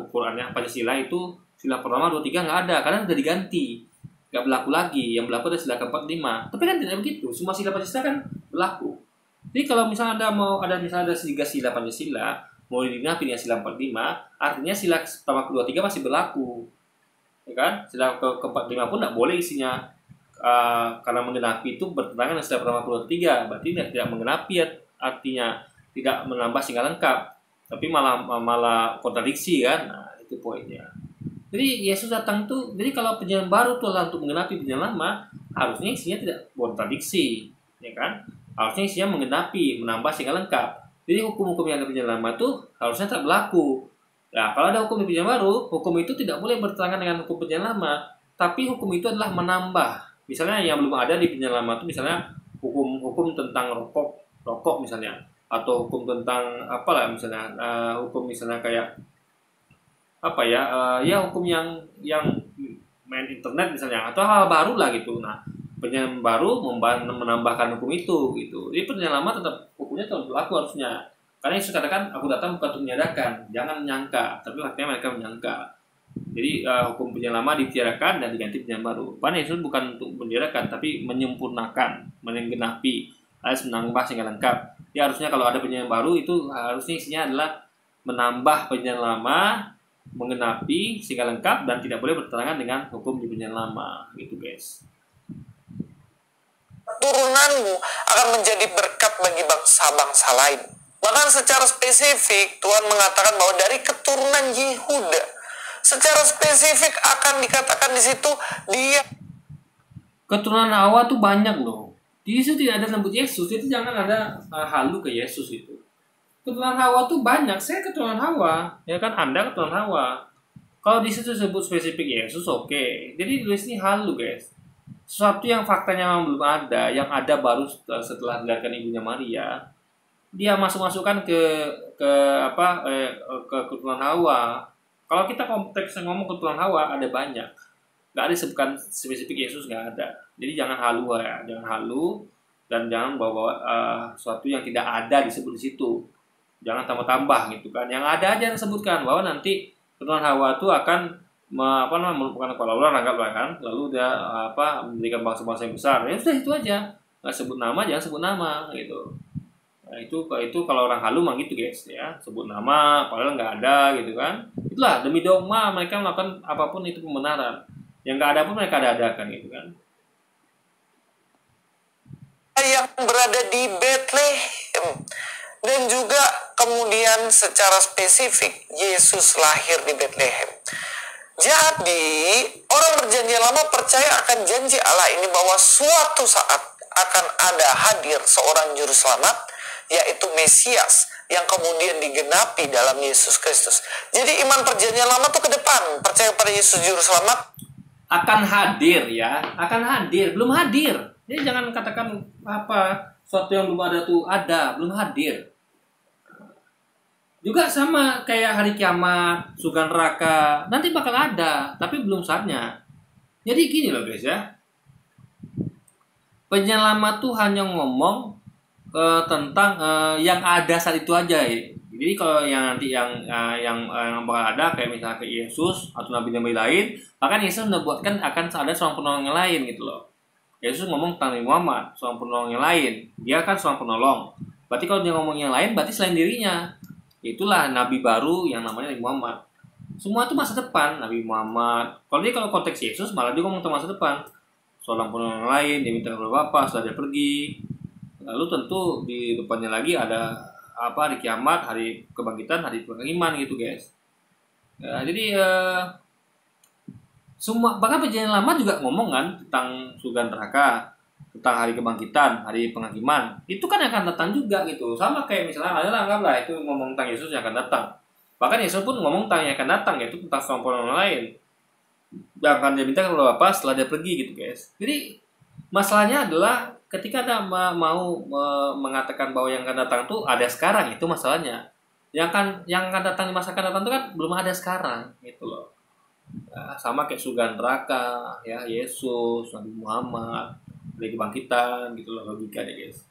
Qurannya Pancasila itu sila pertama 2-3 nggak ada, karena sudah diganti, nggak berlaku lagi. Yang berlaku adalah sila keempat kelima. Tapi kan tidak begitu, semua sila Pancasila kan berlaku. Jadi kalau misalnya ada 3 sila Pancasila mau digenapi dengan sila 45, artinya sila pertama kedua 3 masih berlaku, ya kan? Sila keempat kelima pun nggak boleh isinya karena menggenapi itu bertentangan dengan step 83, berarti tidak menggenapi artinya tidak menambah sehingga lengkap, tapi malah kontradiksi kan. Nah, itu poinnya. Jadi Yesus datang tuh, jadi kalau perjanjian baru itu adalah untuk menggenapi perjanjian lama, harusnya isinya tidak kontradiksi, ya kan? Harusnya isinya menggenapi, menambah sehingga lengkap. Jadi hukum-hukum yang ada di perjanjian lama itu harusnya tak berlaku. Nah, kalau ada hukum di perjanjian baru, hukum itu tidak boleh bertentangan dengan hukum perjanjian lama, tapi hukum itu adalah menambah. Misalnya yang belum ada di perjanjian lama itu misalnya hukum tentang rokok misalnya, atau hukum tentang apalah misalnya, hukum misalnya kayak apa ya, ya hukum yang main internet misalnya, atau hal baru lah gitu. Nah, perjanjian baru menambahkan hukum itu gitu. Jadi perjanjian lama tetap hukumnya tetap berlaku harusnya. Karena Yesus katakan, aku datang bukan untuk menyatakan, jangan menyangka, tapi artinya mereka menyangka. Jadi hukum perjanjian lama ditiadakan dan diganti perjanjian baru. Karena Yesus bukan untuk menyatakan, tapi menyempurnakan, menggenapi, alias menambah sehingga lengkap. Ya harusnya kalau ada perjanjian baru itu harusnya isinya adalah menambah perjanjian lama, menggenapi sehingga lengkap, dan tidak boleh bertentangan dengan hukum di perjanjian lama, gitu guys. Turunanmu akan menjadi berkat bagi bangsa-bangsa lain. Bahkan secara spesifik Tuhan mengatakan bahwa dari keturunan Yehuda, secara spesifik akan dikatakan di situ dia. Keturunan Hawa tuh banyak loh. Di situ tidak ada sebut Yesus, jadi jangan ada halu ke Yesus itu. Keturunan Hawa tuh banyak. Saya keturunan Hawa, ya kan? Anda keturunan Hawa. Kalau di situ sebut spesifik Yesus, oke. Jadi tulis ini halu guys. Sesuatu yang faktanya memang belum ada, yang ada baru setelah dilahirkan ibunya Maria, dia masukkan ke keturunan Hawa. Kalau kita konteksnya ngomong keturunan Hawa ada banyak, nggak ada disebutkan spesifik Yesus, nggak ada. Jadi jangan halu ya, jangan halu, dan jangan bawa sesuatu yang tidak ada disebut di situ. Jangan tambah-tambah gitu kan. Yang ada aja disebutkan bahwa nanti keturunan Hawa itu akan merupakan kepala ular, anggaplah kan, lalu dia mendirikan bangsa-bangsa yang besar. Ya sudah, itu aja. Nggak sebut nama, jangan sebut nama gitu. Nah, itu kalau orang halu mah gitu guys ya, sebut nama padahal nggak ada gitu kan. Itulah demi dogma mereka melakukan apapun itu pembenaran. Yang nggak ada pun mereka adakan gitu kan. Yang berada di Bethlehem, dan juga kemudian secara spesifik Yesus lahir di Bethlehem. Jadi orang perjanjian lama percaya akan janji Allah ini bahwa suatu saat akan ada hadir seorang juru selamat, yaitu Mesias, yang kemudian digenapi dalam Yesus Kristus. Jadi iman perjanjian lama tuh ke depan, percaya pada Yesus juru selamat. Akan hadir ya, akan hadir, belum hadir. Jadi jangan katakan sesuatu yang belum ada tuh ada, belum hadir. Juga sama kayak hari kiamat, surga neraka, nanti bakal ada, tapi belum saatnya. Jadi gini loh guys ya, perjanjian lama tuh hanya ngomong tentang yang ada saat itu aja ya. Jadi kalau yang nanti yang bakal ada kayak misalnya ke Yesus atau nabi-nabi lain, bahkan Yesus membuatkan akan ada seorang penolong yang lain gitu loh. Yesus ngomong tentang Nabi Muhammad, seorang penolong yang lain. Dia kan seorang penolong. Berarti kalau dia ngomong yang lain, berarti selain dirinya. Itulah nabi baru yang namanya Nabi Muhammad. Semua itu masa depan, Nabi Muhammad. Kalau konteks Yesus malah dia ngomong tentang masa depan. Seorang penolong yang lain, dia minta kepada Bapa setelah dia pergi. Lalu tentu di depannya lagi ada hari kiamat, hari kebangkitan, hari penghakiman gitu guys. Ya, jadi semua, bahkan perjanjian lama juga ngomong kan tentang surga neraka, tentang hari kebangkitan, hari penghakiman. Itu kan akan datang juga gitu. Sama kayak misalnya anggaplah itu ngomong tentang Yesus yang akan datang. Bahkan Yesus pun ngomong tentang yang akan datang, yaitu tentang seorang penolong lain yang akan dia minta kepada Bapa setelah dia pergi gitu guys. Jadi masalahnya adalah ketika Anda mau mengatakan bahwa yang akan datang itu ada sekarang, itu masalahnya. Yang akan datang di masa akan datang itu kan belum ada sekarang gitu loh. Nah, sama kayak surga neraka, ya Yesus, Nabi Muhammad, dari kebangkitan gitu loh logikanya guys.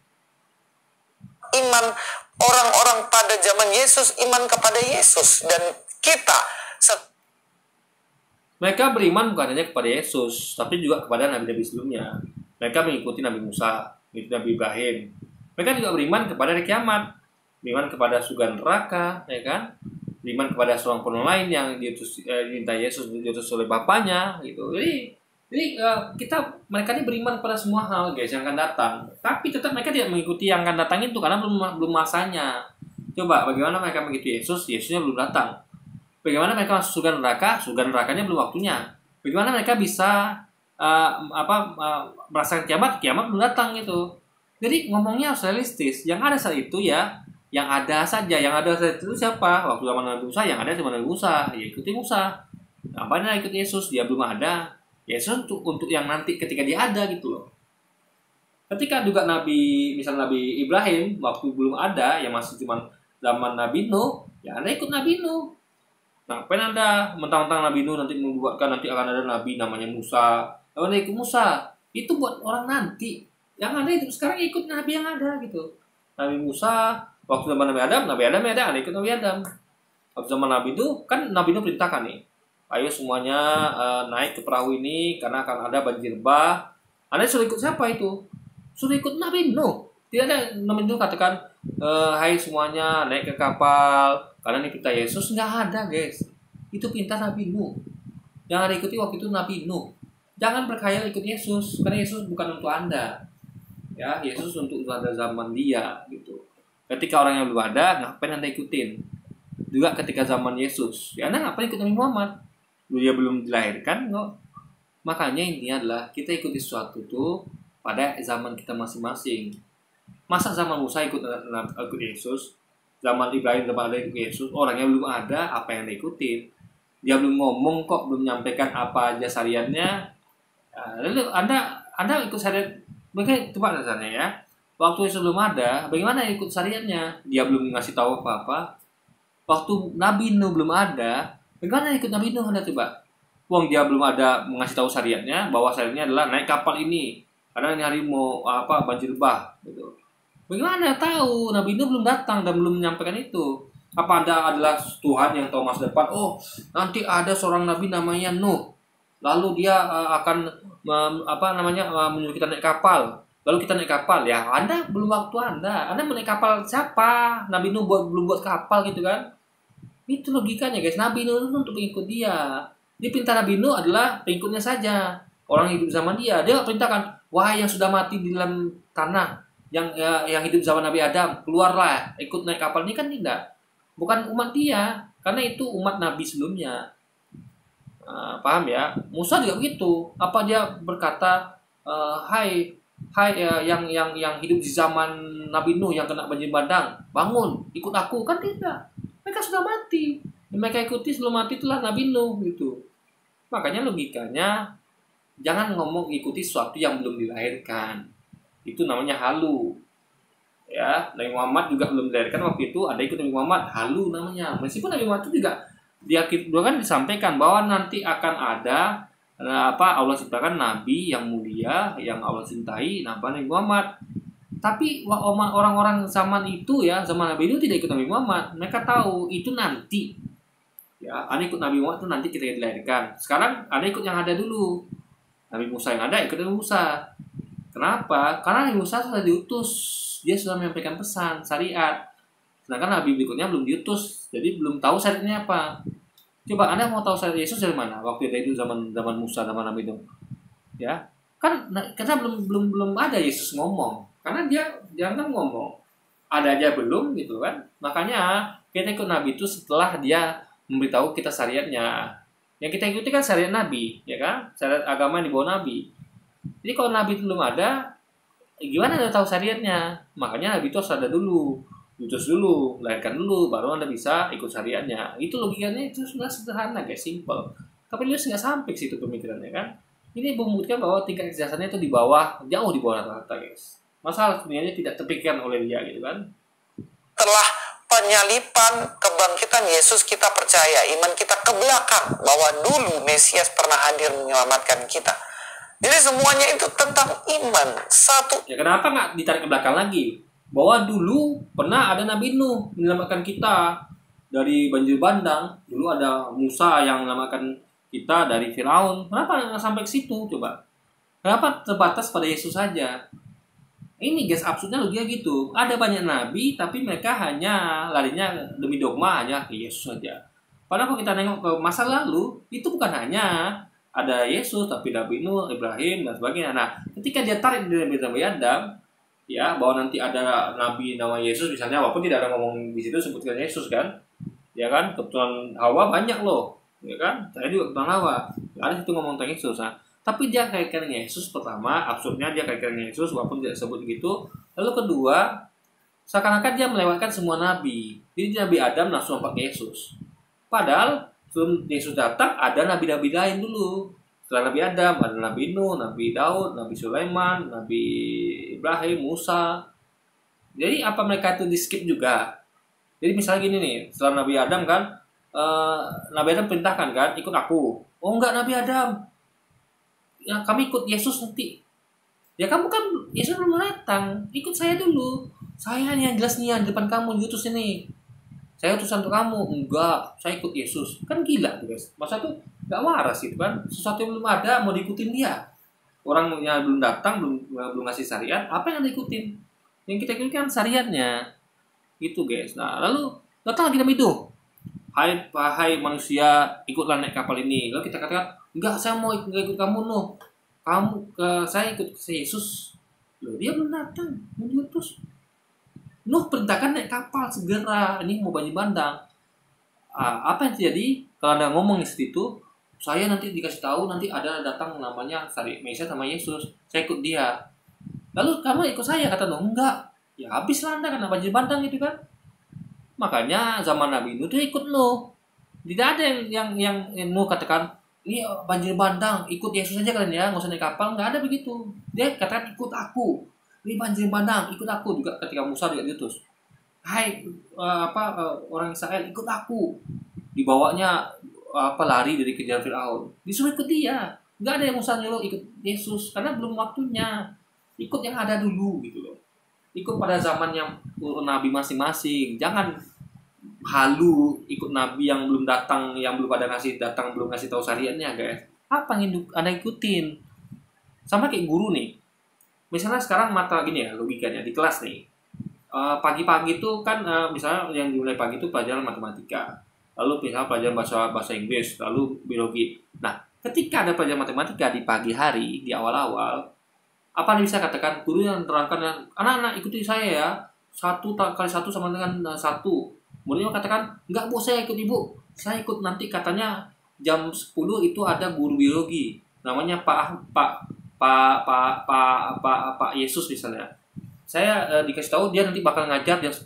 Iman orang-orang pada zaman Yesus, iman kepada Yesus, dan kita mereka beriman bukan hanya kepada Yesus, tapi juga kepada nabi-nabi sebelumnya. Mereka mengikuti Nabi Musa, mengikuti Nabi Ibrahim. Mereka juga beriman kepada hari kiamat, beriman kepada surga neraka, ya kan? Beriman kepada seorang penolong lain yang diminta Yesus diutus oleh Bapaknya, gitu. Jadi Jadi mereka ini beriman pada semua hal guys yang akan datang. Tapi tetap mereka tidak mengikuti yang akan datang itu karena belum masanya. Coba bagaimana mereka mengikuti Yesus? Yesusnya belum datang. Bagaimana mereka masuk surga neraka? Surga nerakanya belum waktunya. Bagaimana mereka bisa merasakan kiamat? Kiamat belum datang gitu. Jadi ngomongnya harus realistis. Yang ada saat itu ya, yang ada saja. Yang ada saat itu siapa? Waktu zaman Nabi Musa, yang ada zaman Nabi Musa. Ya ikuti Musa. Apanya ikut Yesus? Dia belum ada. Yesus untuk yang nanti ketika dia ada gitu loh. Ketika juga misalnya Nabi Ibrahim waktu belum ada, yang masih cuma zaman Nabi Nuh, ya Anda ikut Nabi Nuh. Nah, pengen Anda mentang-mentang Nabi Nuh nanti membuatkan nanti akan ada Nabi namanya Musa. Anda ikut Musa. Itu buat orang nanti. Yang Anda itu sekarang ikut Nabi yang ada gitu. Nabi Musa, waktu zaman Nabi Adam ya ada, Anda ikut Nabi Adam. Waktu zaman Nabi Nuh, kan Nabi Nuh perintahkan nih. Ayo semuanya naik ke perahu ini karena akan ada banjir bah. Anda suruh ikut siapa itu? Suruh ikut Nabi Nuh. Tidak ada Nabi Nuh katakan, hai semuanya naik ke kapal karena ini perintah Yesus. Nggak ada guys. Itu perintah Nabi Nuh. Yang Anda ikuti waktu itu Nabi Nuh. Jangan berkhayal ikut Yesus karena Yesus bukan untuk Anda. Ya, Yesus untuk pada zaman dia gitu. Ketika orang yang belum ada, ngapain Anda ikutin? Juga ketika zaman Yesus, ya Anda ngapain ikut Nabi Muhammad? Dia belum dilahirkan kok. Makanya ini adalah kita ikuti sesuatu tuh pada zaman kita masing-masing. Masa zaman Musa ikut Yesus, zaman Ibrahim zaman ada ikut Yesus, orangnya belum ada, apa yang diikutin? Dia belum ngomong kok, belum menyampaikan apa aja syariatnya. Lalu Anda ikut syariat, mungkin coba dasarnya ya. Waktu Yesus belum ada, bagaimana ikut syariatnya? Dia belum ngasih tahu apa-apa. Waktu Nabi Nuh belum ada, bagaimana ikut Nabi Nuh Anda coba? Wong dia belum ada mengasih tahu syariatnya, bahwa syariatnya adalah naik kapal ini karena ini hari mau banjir bah gitu. Bagaimana tahu? Nabi Nuh belum datang dan belum menyampaikan itu. Apa Anda adalah Tuhan yang tahu masa depan? Oh, nanti ada seorang nabi namanya Nuh. Lalu dia akan menyuruh kita naik kapal. Lalu kita naik kapal. Ya, Anda belum waktu Anda. Anda mau naik kapal siapa? Nabi Nuh belum buat kapal gitu kan? Itu logikanya guys. Nabi Nuh itu untuk pengikut dia. Di perintah Nabi Nuh adalah pengikutnya saja. Orang hidup zaman dia. Dia perintahkan, wahai yang sudah mati di dalam tanah, yang hidup zaman Nabi Adam, keluarlah, ikut naik kapal. Ini kan tidak. Bukan umat dia. Karena itu umat Nabi sebelumnya. Paham ya? Musa juga begitu. Apa dia berkata, hai yang hidup di zaman Nabi Nuh yang kena banjir bandang, bangun, ikut aku. Kan tidak. Mereka sudah mati. Yang mereka ikuti sebelum mati itulah Nabi Nuh gitu. Makanya logikanya jangan ngomong ikuti sesuatu yang belum dilahirkan. Itu namanya halu. Ya, Nabi Muhammad juga belum dilahirkan waktu itu ada ikut Nabi Muhammad, halu namanya. Meskipun Nabi Muhammad itu juga kan disampaikan bahwa nanti akan ada Allah ciptakan nabi yang mulia yang Allah cintai, Nabi Muhammad. Tapi orang-orang zaman itu ya, zaman Nabi itu tidak ikut Nabi Muhammad. Mereka tahu itu nanti. Ya, Anda ikut Nabi Muhammad itu nanti kita dilahirkan. Sekarang Anda ikut yang ada dulu. Nabi Musa yang ada ikut Nabi Musa. Kenapa? Karena Nabi Musa sudah diutus. Dia sudah menyampaikan pesan, syariat. Sedangkan Nabi berikutnya belum diutus. Jadi belum tahu syariatnya apa. Coba Anda mau tahu syariat Yesus dari mana? Waktu itu zaman Musa, zaman Nabi itu. Ya. Kan karena belum ada Yesus ngomong. Karena dia jangan ngomong. Ada aja belum gitu kan. Makanya kita ikut Nabi itu setelah dia memberitahu kita syariatnya. Yang kita ikuti kan syariat Nabi, ya kan? Syariat agama yang dibawa Nabi. Jadi kalau Nabi itu belum ada, gimana Anda tahu syariatnya? Makanya Nabi itu harus ada dulu, diutus dulu, lahirkan dulu, baru Anda bisa ikut syariatnya. Itu logikanya itu sudah sederhana guys, simple. Tapi dia nggak sampai ke situ pemikirannya kan? Ini membuktikan bahwa tingkat kecerdasannya itu jauh di bawah rata-rata guys. Masalah sebenarnya tidak terpikirkan oleh dia gitu kan? Setelah penyalipan, kebangkitan Yesus, kita percaya, iman kita ke belakang bahwa dulu Mesias pernah hadir menyelamatkan kita. Jadi semuanya itu tentang iman. Satu. Ya kenapa nggak ditarik ke belakang lagi? Bahwa dulu pernah ada Nabi Nuh menyelamatkan kita dari banjir bandang. Dulu ada Musa yang menyelamatkan kita dari Firaun. Kenapa nggak sampai ke situ? Coba. Kenapa terbatas pada Yesus saja? Ini guys, absurdnya logika gitu. Ada banyak nabi, tapi mereka hanya larinya demi dogma hanya ke Yesus saja. Padahal kalau kita nengok ke masa lalu, itu bukan hanya ada Yesus, tapi Nabi Nuh, Ibrahim dan sebagainya. Nah, ketika dia tarik dari Nabi Adam, ya bahwa nanti ada Nabi nama Yesus misalnya, walaupun tidak ada ngomong di situ sebutkan Yesus kan, ya kan, keturunan Hawa banyak loh, ya kan, saya juga keturunan Hawa, nggak ada situ ngomong tentang Yesus. Nah, tapi dia kaitkan dengan Yesus pertama, absurdnya dia kaitkan dengan Yesus walaupun tidak sebut gitu. Lalu kedua, seakan-akan dia melewatkan semua nabi. Jadi Nabi Adam langsung nampak Yesus. Padahal sebelum Yesus datang ada nabi-nabi lain dulu. Setelah Nabi Adam ada Nabi Nuh, Nabi Daud, Nabi Sulaiman, Nabi Ibrahim, Musa. Jadi apa mereka itu di skip juga? Jadi misalnya gini nih, setelah Nabi Adam kan, Nabi Adam perintahkan kan, ikut aku. Oh enggak Nabi Adam, ya kami ikut Yesus nanti. Ya kamu kan Yesus belum datang, ikut saya dulu. Saya nih yang jelas nih yang di depan kamu diutus ini. Saya utusan untuk kamu. Enggak, saya ikut Yesus. Kan gila tuh guys. Masa tuh nggak waras gitu kan. Sesuatu yang belum ada mau diikutin dia. Orang yang belum datang, belum ngasih syariat, apa yang diikutin? Yang kita ikutin kan syariatnya. Gitu guys. Nah, lalu datang lagi Nabi Nuh. Hai manusia, ikutlah naik kapal ini. Lalu kita katakan, enggak, saya mau ikut kamu Nuh. Saya ikut Yesus. Loh, dia belum datang, mau diutus. Nuh perintahkan naik kapal segera, ini mau banjir bandang. Apa yang terjadi kalau Anda ngomong di situ? Saya nanti dikasih tahu nanti ada datang namanya Mesias sama Yesus, saya ikut dia. Lalu kamu ikut saya, kata Nuh. Enggak, ya habislah Anda karena banjir bandang itu kan. Makanya zaman Nabi Nuh itu ikut Nuh. Tidak ada yang Nuh katakan ini banjir bandang, ikut Yesus aja kalian ya, nggak usah naik kapal. Nggak ada begitu. Dia katakan ikut aku. Ini banjir bandang, ikut aku. Juga ketika Musa juga diutus. Hai orang Israel, ikut aku. Dibawanya lari dari kejaran Firaun. Disuruh ikut dia. Nggak ada yang Musa nyuruh ikut Yesus karena belum waktunya. Ikut yang ada dulu gitu loh. Ikut pada zaman yang nabi masing-masing. Jangan halu ikut nabi yang belum datang, yang belum pada datang, belum ngasih tahu syariatnya guys. Apa yang Anda ikutin? Sama kayak guru nih. Misalnya sekarang mata gini ya logikanya di kelas nih. Pagi-pagi itu kan misalnya yang dimulai pagi itu pelajaran matematika. Lalu misalnya pelajaran bahasa Inggris, lalu biologi. Nah, ketika ada pelajaran matematika di pagi hari, di awal-awal, apa yang bisa katakan guru yang terangkan, anak-anak ikuti saya ya, 1 kali 1 sama dengan 1. Muridnya katakan, enggak Bu, saya ikut Ibu. Saya ikut nanti katanya jam 10 itu ada guru biologi. Namanya Pak Yesus misalnya. Saya dikasih tahu dia nanti bakal ngajar jam 10.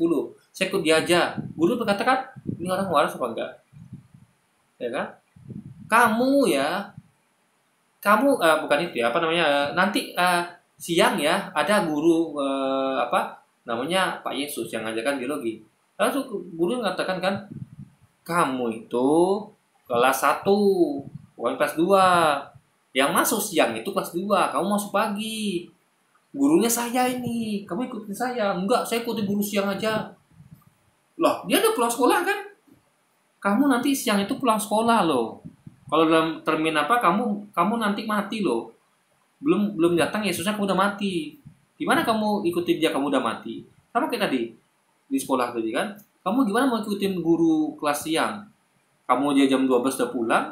Saya ikut dia aja. Guru berkatakan, ini orang waras apa enggak? Ya kan? Kamu bukan itu ya, nanti siang ya ada guru namanya Pak Yesus yang ngajarkan biologi. Lalu guru mengatakan kan, kamu itu kelas 1, bukan kelas 2. Yang masuk siang itu kelas 2, kamu masuk pagi. Gurunya saya ini, kamu ikutin saya. Enggak, saya ikutin guru siang aja. Loh, dia udah pulang sekolah kan? Kamu nanti siang itu pulang sekolah loh. Kalau dalam termin kamu nanti mati loh. Belum datang Yesusnya kamu udah mati. Gimana kamu ikutin dia kamu udah mati? Sama kayak tadi di sekolah tadi kan. Kamu gimana mau ikutin guru kelas siang? Kamu aja jam 12 udah pulang.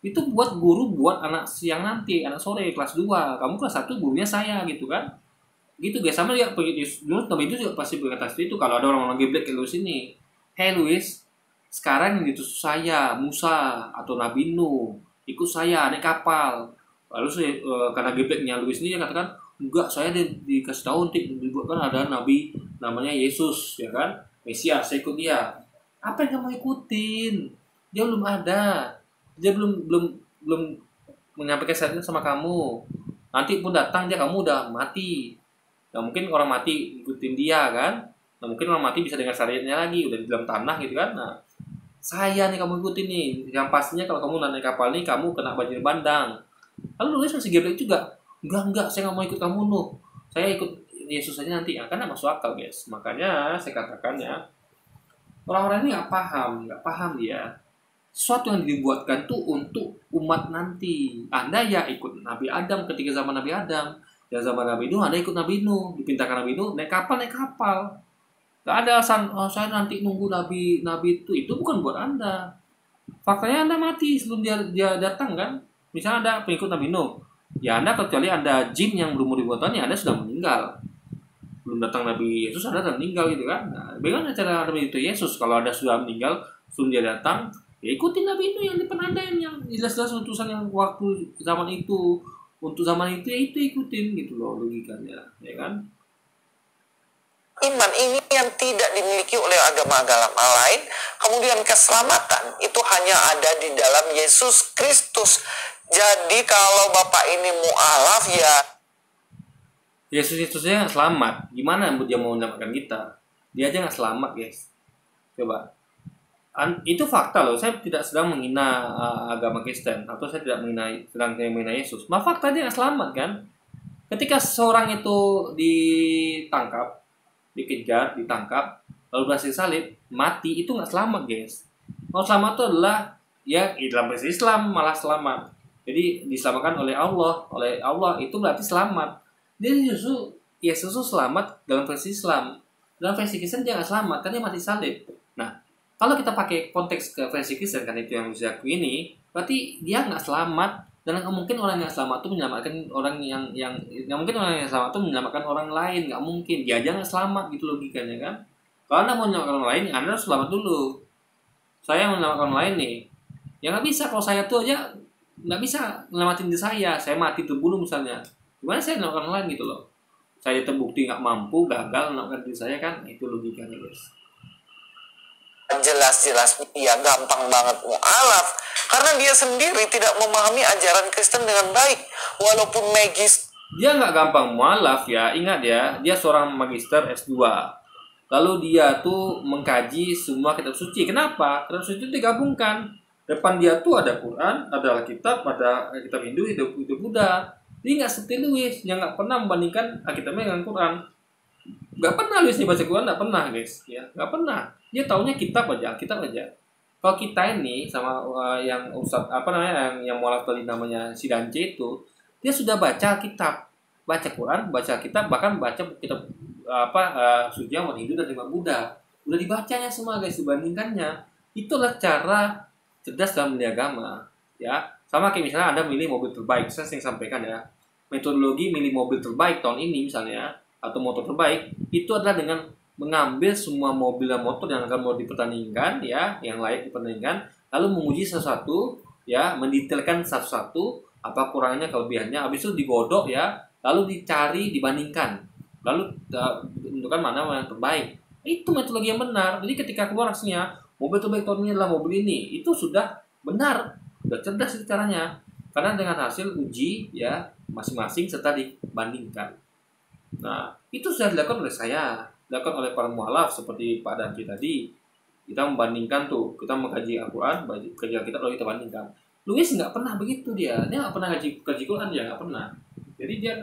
Itu buat guru buat anak siang nanti, anak sore kelas 2. Kamu kelas 1 gurunya saya gitu kan. Gitu guys, sama dia dulu temen itu juga pasti berkata itu kalau ada orang geblek kayak Louis ini. Hey Louis, sekarang yang ditusuk saya, Musa atau Nabi Nuh, ikut saya naik kapal. Lalu karena gebleknya Louis ini dia katakan, enggak, saya dikasih tahu nanti dibuatkan ada nabi namanya Yesus, ya kan? Mesias, saya ikut dia. Apa yang kamu ikutin? Dia belum ada. Dia belum menyampaikan syariatnya sama kamu. Nanti pun datang kamu udah mati. Nah, mungkin orang mati ikutin dia kan? Nah, mungkin orang mati bisa dengar syariatnya lagi, udah di dalam tanah gitu kan? Nah, saya nih kamu ikutin nih. Yang pastinya kalau kamu naik kapal nih kamu kena banjir bandang. Lalu Louis masih geblek juga. Enggak, saya nggak mau ikut kamu Nuh. Saya ikut Yesus aja nanti. Ya, karena masuk akal guys. Makanya saya katakan ya, orang-orang ini nggak paham dia. Sesuatu yang dibuatkan tuh untuk umat nanti. Anda ya ikut Nabi Adam ketika zaman Nabi Adam. Ya zaman Nabi Nuh, Anda ikut Nabi Nuh. Dipintakan Nabi Nuh, naik kapal. Gak ada alasan, saya nanti nunggu Nabi itu bukan buat Anda. Faktanya Anda mati sebelum dia datang kan. Misalnya Anda pengikut Nabi Nuh, ya Anda kecuali Anda jin yang berumur ribuan tahun, ya Anda sudah meninggal. Belum datang Nabi Yesus, Anda sudah meninggal gitu kan. Nah, bagaimana cara Anda mengikuti Yesus kalau Anda sudah meninggal, sebelum dia datang, ya ikuti Nabi Nuh yang di penandaian, yang jelas-jelas utusan yang waktu zaman itu, untuk zaman itu, ya itu ikutin gitu loh logikanya, ya kan? Iman ini yang tidak dimiliki oleh agama-agama lain. Kemudian keselamatan itu hanya ada di dalam Yesus Kristus. Jadi kalau Bapak ini mu'alaf, ya Yesusnya selamat. Gimana dia mau menyelamatkan kita? Dia aja nggak selamat, guys. Coba. Itu fakta loh. Saya tidak sedang menghina agama Kristen, atau saya tidak sedang menghina Yesus. Nah, fakta dia nggak selamat kan? Ketika seseorang itu ditangkap, dikejar, ditangkap, lalu berhasil salib, mati, itu nggak selamat, guys. Mau selamat itu adalah ya dalam versi Islam malah selamat. Jadi diselamatkan oleh Allah. Oleh Allah itu berarti selamat. Jadi justru Yesus itu selamat dalam versi Islam. Dalam versi Kristen dia nggak selamat karena dia mati salib. Nah, kalau kita pakai konteks ke versi Kristen, kan itu yang bisa aku ini, berarti dia nggak selamat. Dan nggak mungkin orang yang selamat itu menyelamatkan orang yang nggak mungkin orang yang selamat itu menyelamatkan orang lain, nggak mungkin. Dia aja nggak selamat gitu logikanya kan. Kalau Anda mau menyelamatkan orang lain, Anda harus selamat dulu. Saya mau menyelamatkan orang lain nih, ya nggak bisa. Kalau saya tuh aja nggak bisa menyelamatin diri saya mati terbunuh misalnya. Gimana saya menyelamatkan orang lain gitu loh? Saya terbukti nggak mampu, gagal menyelamatkan diri saya kan, itu logikanya guys. jelas-jelas dia gampang banget mu'alaf karena dia sendiri tidak memahami ajaran Kristen dengan baik, walaupun magis. Dia nggak gampang mualaf ya, ingat ya, dia seorang magister S2. Lalu dia tuh mengkaji semua kitab suci. Kenapa? Kitab suci itu digabungkan. Depan dia tuh ada Quran, ada Alkitab, ada kitab Hindu, hidup Buddha. Dia nggak seperti Louis yang nggak pernah membandingkan Alkitabnya dengan Quran. Nggak pernah Louis nih baca Quran, nggak pernah guys, ya nggak pernah. Dia taunya kitab aja, Alkitab aja. Kalau kita ini sama yang Ustadz apa namanya yang mualaf tadi namanya si Dance itu, dia sudah baca kitab, baca Quran, baca kitab, bahkan baca kitab suci umat Hindu dan umat Buddha. Udah dibacanya semua guys, dibandingkannya. Itulah cara cerdas dalam beragama, ya. Sama kayak misalnya Anda milih mobil terbaik, saya sering sampaikan ya. Metodologi milih mobil terbaik tahun ini misalnya, atau motor terbaik, itu adalah dengan mengambil semua mobil dan motor yang akan mau dipertandingkan, ya, yang layak dipertandingkan, lalu menguji satu-satu, ya, mendetailkan satu-satu apa kurangnya, kelebihannya, habis itu digodok, ya, lalu dicari, dibandingkan, lalu tentukan mana yang terbaik. Itu metodologi yang benar. Jadi ketika keluar hasilnya mobil terbaik tahun ini adalah mobil ini, itu sudah benar, sudah cerdas itu caranya, karena dengan hasil uji, ya, masing-masing serta dibandingkan. Nah, itu sudah dilakukan oleh saya, dilakukan oleh para mualaf seperti Pak Danci tadi. Kita membandingkan tuh, kita mengkaji Al-Quran, kaji Alkitab, lalu kita bandingkan. Louis nggak pernah begitu dia nggak pernah kaji Quran, dia nggak pernah. Jadi dia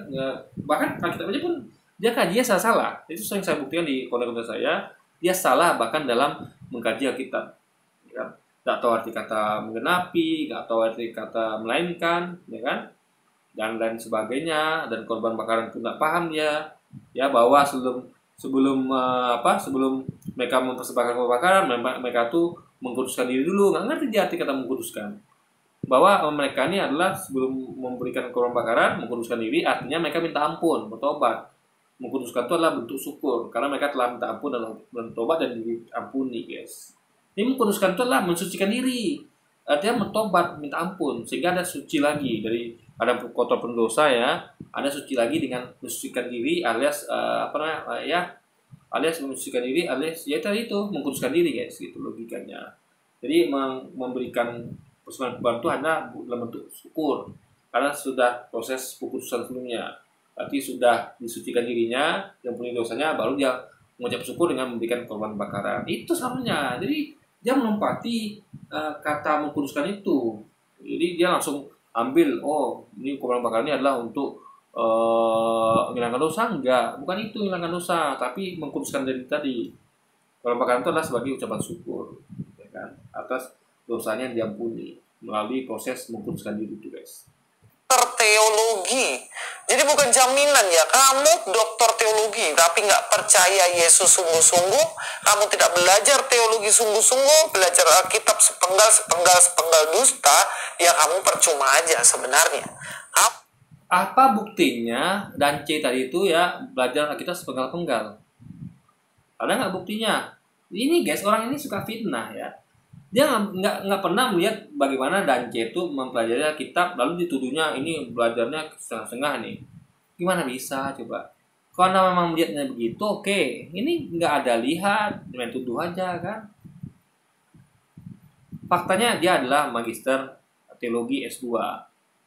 bahkan Alkitab aja pun dia kajinya salah. Itu sering saya buktikan di konten-konten saya, dia salah bahkan dalam mengkaji Alkitab. Ya, nggak tahu arti kata menggenapi, nggak tahu arti kata melainkan, ya kan? Dan lain sebagainya, dan korban bakaran pun nggak paham dia, ya, bahwa sebelum mereka mempersembahkan korban bakaran, mereka tuh mengkuduskan diri dulu. Nggak ngerti dia arti kata mengkuduskan, bahwa mereka ini adalah sebelum memberikan korban bakaran mengkuduskan diri, artinya mereka minta ampun, bertobat. Mengkuduskan itu adalah bentuk syukur karena mereka telah minta ampun dan bertobat dan diampuni, guys. Ini mengkuduskan itu adalah mensucikan diri, artinya bertobat, minta ampun, sehingga ada suci lagi dari ada kotor pendosa, ya, ada suci lagi dengan mensucikan diri alias alias mensucikan diri alias ya itu mengkuduskan diri, guys, gitu logikanya. Jadi memberikan persembahan korban itu hanya dalam bentuk syukur karena sudah proses pengkudusan sebelumnya, berarti sudah disucikan dirinya yang punya dosanya, baru dia mengucap syukur dengan memberikan korban bakaran. Itu samanya. Jadi dia melompati kata mengkuduskan itu. Jadi dia langsung ambil, oh ini korban bakaran ini adalah untuk menghilangkan dosa. Enggak, bukan itu menghilangkan dosa, tapi mengkuduskan diri tadi. Korban bakaran itu adalah sebagai ucapan syukur, ya kan, atas dosanya yang diampuni melalui proses mengkuduskan diri itu, guys. dokter teologi. Jadi bukan jaminan ya, kamu dokter teologi tapi nggak percaya Yesus sungguh-sungguh, kamu tidak belajar teologi sungguh-sungguh, belajar Alkitab sepenggal dusta, ya kamu percuma aja sebenarnya. Apa buktinya dan C tadi itu ya belajar Alkitab sepenggal-penggal? Ada nggak buktinya? Ini guys, orang ini suka fitnah ya. Dia nggak pernah melihat bagaimana Dan C itu mempelajari Alkitab lalu dituduhnya ini belajarnya setengah-setengah nih. Gimana bisa coba? Kalau memang melihatnya begitu, oke. Ini nggak ada lihat, main tuduh aja kan. Faktanya dia adalah magister teologi S2.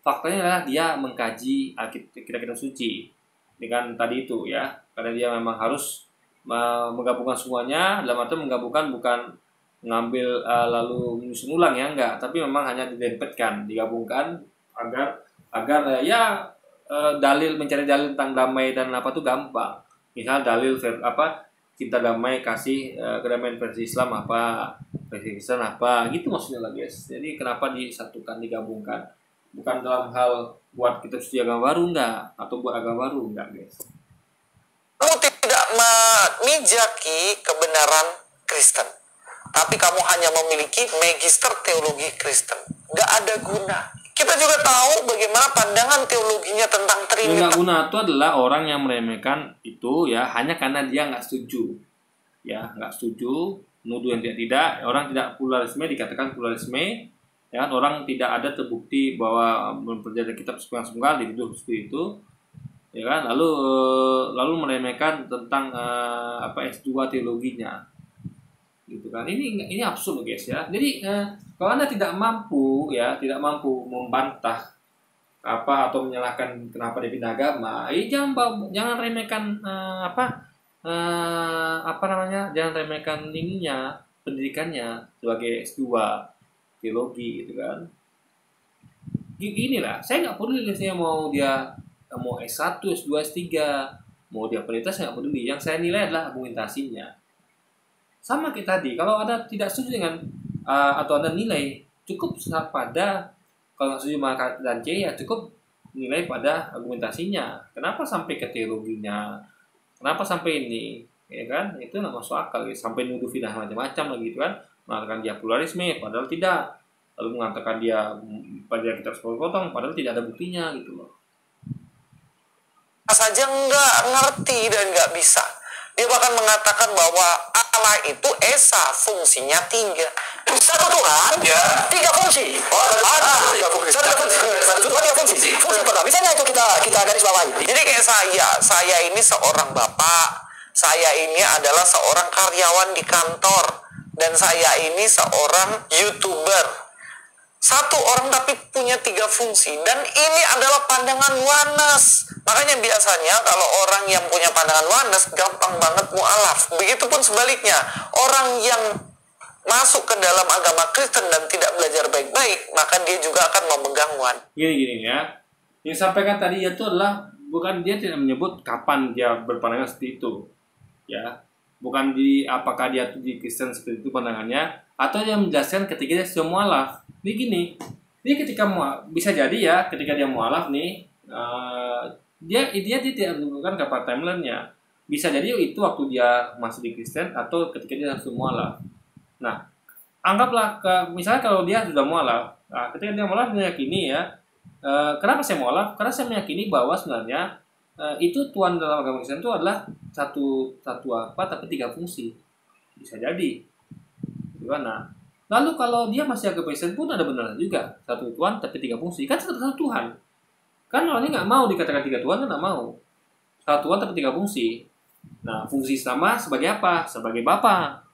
Faktanya adalah dia mengkaji kitab-kitab suci dengan tadi itu ya. Karena dia memang harus menggabungkan semuanya, dalam arti menggabungkan bukan ngambil lalu menyusun ulang ya, enggak, tapi memang hanya didempetkan, digabungkan agar dalil, mencari dalil tentang damai dan apa tuh gampang. Misal dalil cinta damai kasih kedamaian versi Islam apa, versi Kristen apa, gitu maksudnya lah guys. Jadi kenapa disatukan, digabungkan? Bukan dalam hal buat kita suci agama baru enggak, atau buat agama baru enggak guys. Kamu tidak memijaki kebenaran Kristen, tapi kamu hanya memiliki magister teologi Kristen. Gak ada guna. Kita juga tahu bagaimana pandangan teologinya tentang Trinitas. Yang gak guna itu adalah orang yang meremehkan itu ya hanya karena dia nggak setuju. Ya, nggak setuju, nuduh yang tidak. Orang tidak pluralisme dikatakan pluralisme. Ya, orang tidak ada terbukti bahwa mempelajari kitab sepenggal-sepenggal dituduh seperti itu. Ya kan, lalu meremehkan tentang S2 teologinya, gitu kan. Ini absurd guys ya. Jadi kalau Anda tidak mampu membantah atau menyalahkan kenapa dia pindah agama, jangan remehkan jangan remehkan pendidikannya sebagai S2 teologi, gitu kan. Gini lah, saya nggak peduli saya mau S1, S2, S3, mau dia pendeta saya nggak peduli. Yang saya nilai adalah argumentasinya. Sama kayak tadi, kalau Anda tidak setuju dengan atau Anda nilai cukup pada, kalau nggak setuju sama dan C ya cukup nilai pada argumentasinya. Kenapa sampai ke teologinya? Kenapa sampai ini? Ya kan, itu nggak masuk akal. Ya. Sampai nuduh fitnah macam-macam lagi gitu kan, mengatakan dia pluralisme, padahal tidak. Lalu mengatakan dia pada kitab sepotong, padahal tidak ada buktinya gitu loh. Saja nggak ngerti dan nggak bisa. Dia bahkan mengatakan bahwa Allah itu esa, fungsinya 3. Satu Tuhan, ya. 3 fungsi. Ada 3 fungsi. Fungsi pertama, misalnya itu kita garis bawahi. Jadi kayak saya ini seorang bapak, saya ini adalah seorang karyawan di kantor, dan saya ini seorang YouTuber. Satu orang tapi punya 3 fungsi, dan ini adalah pandangan oneness. Makanya biasanya kalau orang yang punya pandangan oneness gampang banget mu'alaf. Begitupun sebaliknya, orang yang masuk ke dalam agama Kristen dan tidak belajar baik-baik, maka dia juga akan memegang one. Gini ya, yang sampaikan tadi itu adalah bukan, dia tidak menyebut kapan dia berpandangan seperti itu, ya. Bukan apakah dia di Kristen seperti itu pandangannya, atau dia menjelaskan ketika dia sudah mu'alaf. Ini gini, ini ketika bisa jadi ya, ketika dia mu'alaf nih, dia tidak menentukan kapan timeline-nya. Bisa jadi itu waktu dia masih di Kristen atau ketika dia sudah mu'alaf. Nah, anggaplah misalnya kalau dia sudah mu'alaf, ketika dia mu'alaf meyakini ya, kenapa saya mu'alaf? Karena saya meyakini bahwa sebenarnya itu Tuhan dalam agama Kristen itu adalah satu tapi 3 fungsi. Bisa jadi. Gimana? Lalu kalau dia masih agama Kristen pun ada benar juga, satu Tuhan tapi 3 fungsi. Kan satu Tuhan. Kan orangnya nggak mau dikatakan 3 Tuhan, kan nggak mau. Satu Tuhan tapi 3 fungsi. Nah, fungsi pertama sebagai apa? Sebagai Bapa.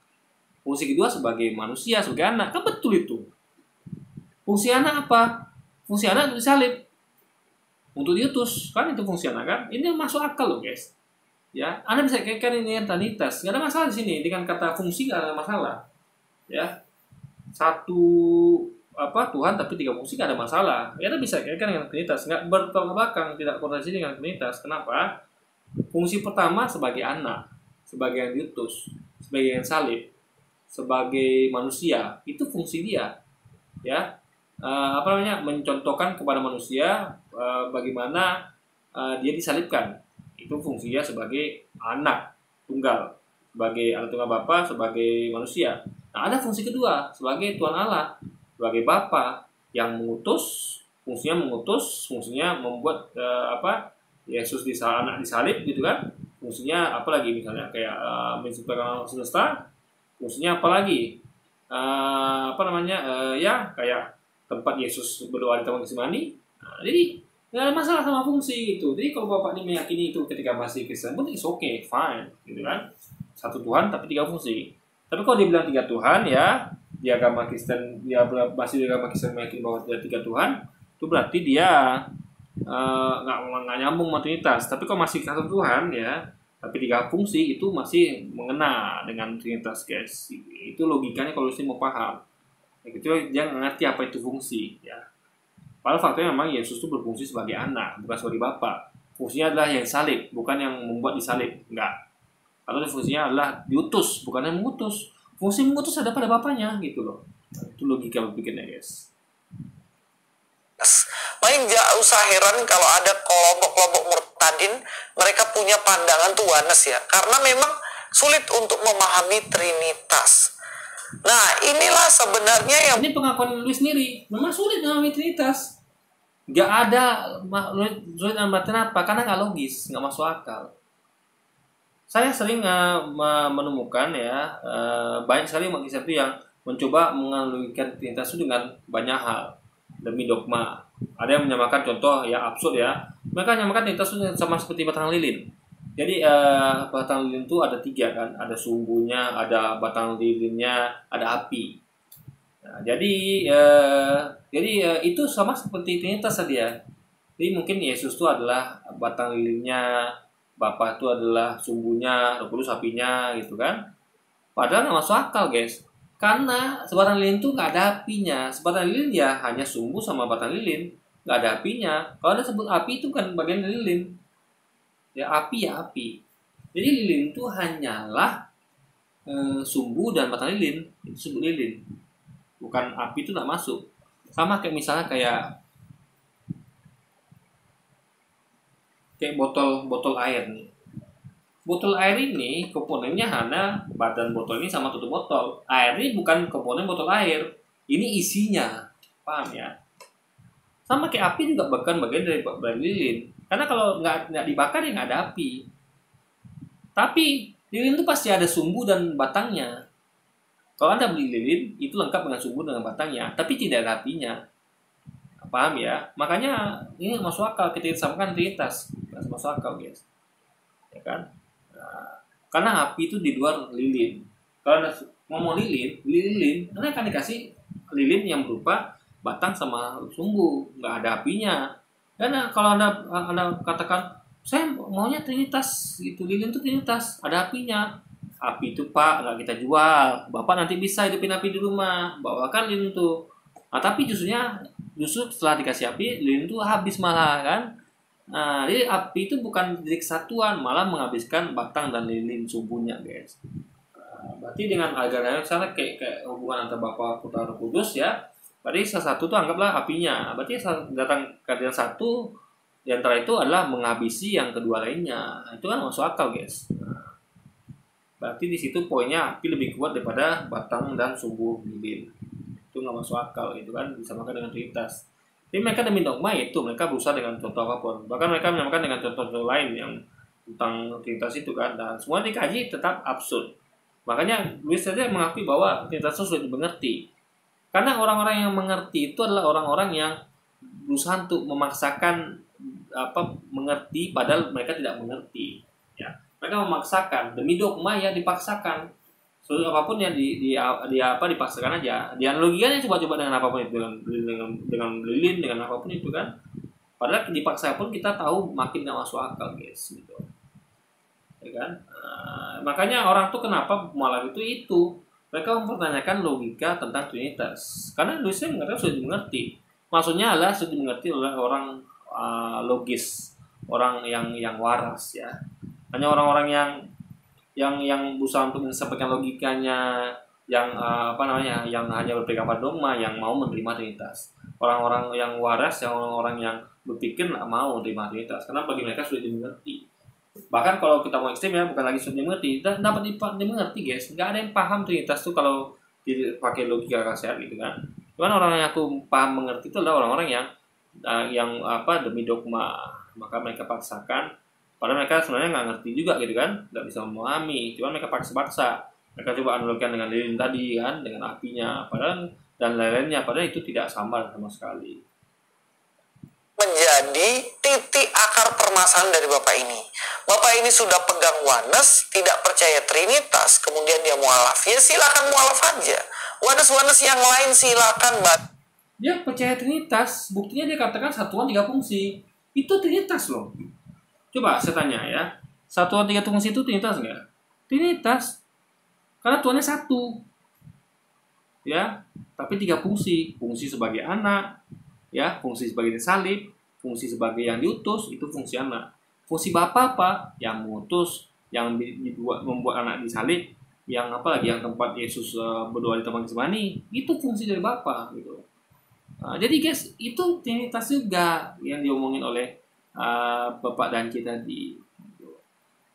Fungsi kedua sebagai manusia, sebagai anak. Kan betul itu. Fungsi anak apa? Fungsi anak untuk disalib, untuk diutus. Kan itu fungsi anak kan? Ini masuk akal loh guys. Ya, Anda bisa kaitkan ini dengan Trinitas. Nggak ada masalah di sini. Dengan kata fungsi nggak ada masalah. Ya, satu Tuhan tapi 3 fungsi nggak ada masalah. Ya, Anda bisa kaitkan dengan Trinitas. Nggak bertolak belakang, tidak kontradiksi dengan Trinitas. Kenapa? Fungsi pertama sebagai anak, sebagai yang diutus, sebagai yang salib, sebagai manusia, itu fungsi dia. Ya, apa namanya, mencontohkan kepada manusia bagaimana dia disalibkan. Itu fungsinya sebagai anak tunggal, sebagai anak tunggal Bapa, sebagai manusia. Nah, ada fungsi kedua sebagai Tuhan Allah, sebagai Bapa yang mengutus, fungsinya membuat Yesus anak disalib gitu kan. Fungsinya apa lagi, misalnya kayak menciptakan alam semesta. Fungsinya apa lagi? Ya kayak tempat Yesus berdoa di Taman Getsemani. Nah, jadi nggak ada masalah sama fungsi gitu. Jadi kalau Bapak ini meyakini itu ketika masih Kristen pun it's okay, fine, gitu kan. Satu Tuhan tapi 3 fungsi. Tapi kalau dia bilang 3 Tuhan ya, di agama Kristen, dia masih di agama Kristen meyakini bahwa ada 3 Tuhan, itu berarti dia nggak nyambung sama Trinitas. Tapi kalau masih satu Tuhan ya, tapi 3 fungsi itu masih mengena dengan Trinitas, guys. Itu logikanya kalau saya mau paham. Gitu, dia ngerti apa itu fungsi ya. Padahal faktanya memang Yesus itu berfungsi sebagai anak, bukan sebagai Bapa. Fungsinya adalah yang salib, bukan yang membuat disalib, enggak. Atau fungsinya adalah diutus, bukan yang mengutus. Fungsi mengutus ada pada Bapaknya gitu loh. Itu logika berpikirnya, guys. Makanya gak usah heran kalau ada kelompok-kelompok murtadin, mereka punya pandangan tuh oneness ya, karena memang sulit untuk memahami Trinitas. Nah, inilah sebenarnya yang... Ini pengakuan Louis sendiri. Memang sulit memahami Trinitas. Gak ada sulit dalam apa? Karena gak logis, gak masuk akal. Saya sering menemukan ya, banyak sekali umat Kristen yang mencoba menganalogikan Trinitas itu dengan banyak hal demi dogma. Ada yang menyamakan contoh ya absurd ya. Mereka menyamakan Trinitas itu sama seperti batang lilin. Jadi batang lilin itu ada 3 kan, ada sumbunya, ada batang lilinnya, ada api. Nah, jadi itu sama seperti Trinitas tadi ya. Jadi mungkin Yesus itu adalah batang lilinnya, Bapa itu adalah sumbunya, Roh Kudus apinya gitu kan. Padahal nggak masuk akal, guys. Karena sebatang lilin itu nggak ada apinya. Sebatang lilin ya hanya sumbu sama batang lilin, nggak ada apinya. Kalau ada sebut api itu kan bagian dari lilin. Ya api. Jadi lilin itu hanyalah sumbu dan batang lilin, itu disebut lilin. Bukan api, itu nggak masuk. Sama kayak misalnya kayak botol air nih. Botol air ini komponennya hanya badan botol ini sama tutup botol. Air ini bukan komponen botol air, ini isinya, paham ya? Sama kayak api juga bukan bagian dari lilin. Karena kalau nggak dibakar ya nggak ada api. Tapi lilin itu pasti ada sumbu dan batangnya. Kalau Anda beli lilin, itu lengkap dengan sumbu dengan batangnya, tapi tidak ada apinya. Paham ya? Makanya ini masuk akal kita samakan Trinitas. Nggak masuk akal, guys. Ya kan? Nah, karena api itu di luar lilin. Kalau Anda ngomong lilin, Anda akan dikasih lilin yang berupa batang sama sumbu, nggak ada apinya. Karena kalau anda katakan saya maunya Trinitas gitu, lilin itu Trinitas, ada apinya. Api itu Pak nggak kita jual, Bapak nanti bisa hidupin api di rumah, bawakan lilin itu. Nah, tapi justru setelah dikasih api, lilin itu habis malah kan. Nah, jadi api itu bukan jadi kesatuan, malah menghabiskan batang dan lilin sumbunya, guys. Berarti dengan agaranya sana kayak hubungan antara Bapa, Putra, Roh Kudus ya. Berarti salah satu itu anggaplah apinya. Berarti datang kehadiran satu di antara itu adalah menghabisi yang kedua lainnya. Nah, itu kan masuk akal, guys. Nah, berarti di situ poinnya api lebih kuat daripada batang dan sumbu lilin. Itu nggak masuk akal, itu kan disamakan dengan Trinitas. Jadi mereka demi dogma itu mereka berusaha dengan contoh apapun. Bahkan mereka menyamakan dengan contoh-contoh lain yang tentang Trinitas itu kan. Dan semua dikaji tetap absurd. Makanya Louis saja mengakui bahwa Trinitas itu sulit dimengerti. Karena orang-orang yang mengerti itu adalah orang-orang yang berusaha untuk memaksakan mengerti padahal mereka tidak mengerti. Ya, mereka memaksakan demi dogma ya dipaksakan. Soal apapun yang dipaksakan aja. Dianalogikannya coba-coba dengan apapun itu, dengan lilin, dengan apapun itu kan. Padahal dipaksa pun kita tahu makin nggak masuk akal, guys. Gitu. Ya kan? Makanya orang tuh kenapa malah itu. Mereka mempertanyakan logika tentang Trinitas. Karena Louisnya mengatakan sudah dimengerti. Maksudnya adalah sudah dimengerti oleh orang logis, orang yang waras ya. Hanya orang-orang yang berusaha untuk menyampaikan logikanya, yang yang hanya berpegang pada dogma, yang mau menerima Trinitas. orang-orang yang waras, yang orang-orang yang berpikir nggak mau terima Trinitas karena bagi mereka sulit dimengerti. Bahkan kalau kita mau ekstrem ya, bukan lagi sulit dimengerti, dapat dimengerti guys. Nggak ada yang paham Trinitas tuh kalau dipakai logika akal sehat gitu kan. Cuman orang yang aku paham mengerti itu adalah orang-orang yang demi dogma, maka mereka paksakan. Padahal mereka sebenarnya nggak ngerti juga gitu kan, nggak bisa memahami. Cuman mereka paksa-paksa. Mereka coba analogikan dengan lilin tadi kan, dengan apinya, padahal dan lain-lainnya. Padahal itu tidak sama sekali. Menjadi titik akar permasalahan dari Bapak ini. Bapak ini sudah pegang oneness, tidak percaya Trinitas, kemudian dia mualaf. Ya silakan mualaf aja. Oneness yang lain silakan, Dia percaya Trinitas, buktinya dia katakan satuan 3 fungsi. Itu Trinitas loh. Coba saya tanya ya, satuan 3 fungsi itu Trinitas nggak? Trinitas. Karena Tuhannya satu. Ya, tapi 3 fungsi. Fungsi sebagai anak, ya, fungsi sebagai disalib, fungsi sebagai yang diutus, itu fungsi anak. Fungsi Bapa apa? Yang mengutus, yang membuat anak disalib, yang apa lagi, yang tempat Yesus berdoa di Taman Getsemani, itu fungsi dari Bapa gitu. Jadi guys, itu Trinitas juga yang diomongin oleh Bapak dan kita tadi.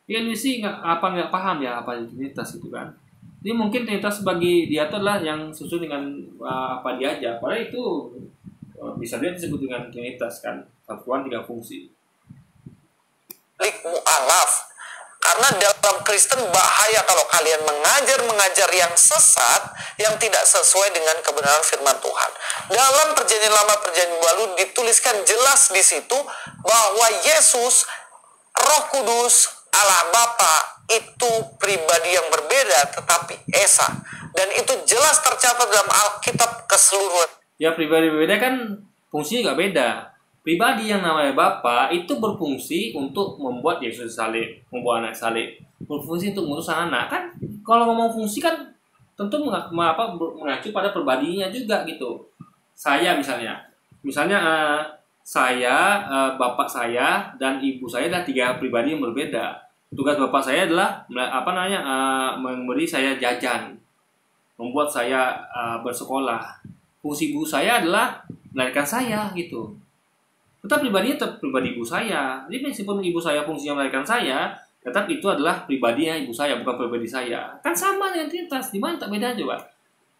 Ya ini sih nggak paham ya apa itu Trinitas itu kan. Ini mungkin Trinitas bagi dia itu adalah yang sesuai dengan apa dia aja. Padahal itu bisa dia disebut dengan Trinitas kan, satuan 3 fungsi. Mu'alaf. Karena dalam Kristen bahaya kalau kalian mengajar yang sesat, yang tidak sesuai dengan kebenaran firman Tuhan. Dalam Perjanjian Lama, Perjanjian Baru dituliskan jelas di situ bahwa Yesus, Roh Kudus, Allah Bapa itu pribadi yang berbeda, tetapi Esa. Dan itu jelas tercatat dalam Alkitab keseluruhan. Ya pribadi berbeda kan fungsinya nggak beda. Pribadi yang namanya Bapa itu berfungsi untuk membuat Yesus salib, membuat anak salib. Berfungsi untuk mengurus anak kan. Kalau ngomong fungsi kan tentu mengacu pada pribadinya juga gitu. Saya misalnya saya, bapak saya dan ibu saya adalah 3 pribadi yang berbeda. Tugas bapak saya adalah memberi saya jajan, membuat saya bersekolah. Fungsi ibu saya adalah melahirkan saya gitu. Tetap pribadinya tetap pribadi ibu saya. Jadi meskipun ibu saya fungsinya melahirkan saya, tetap itu adalah pribadinya ibu saya, bukan pribadi saya. Kan sama dengan Trinitas, di mana tak beda coba?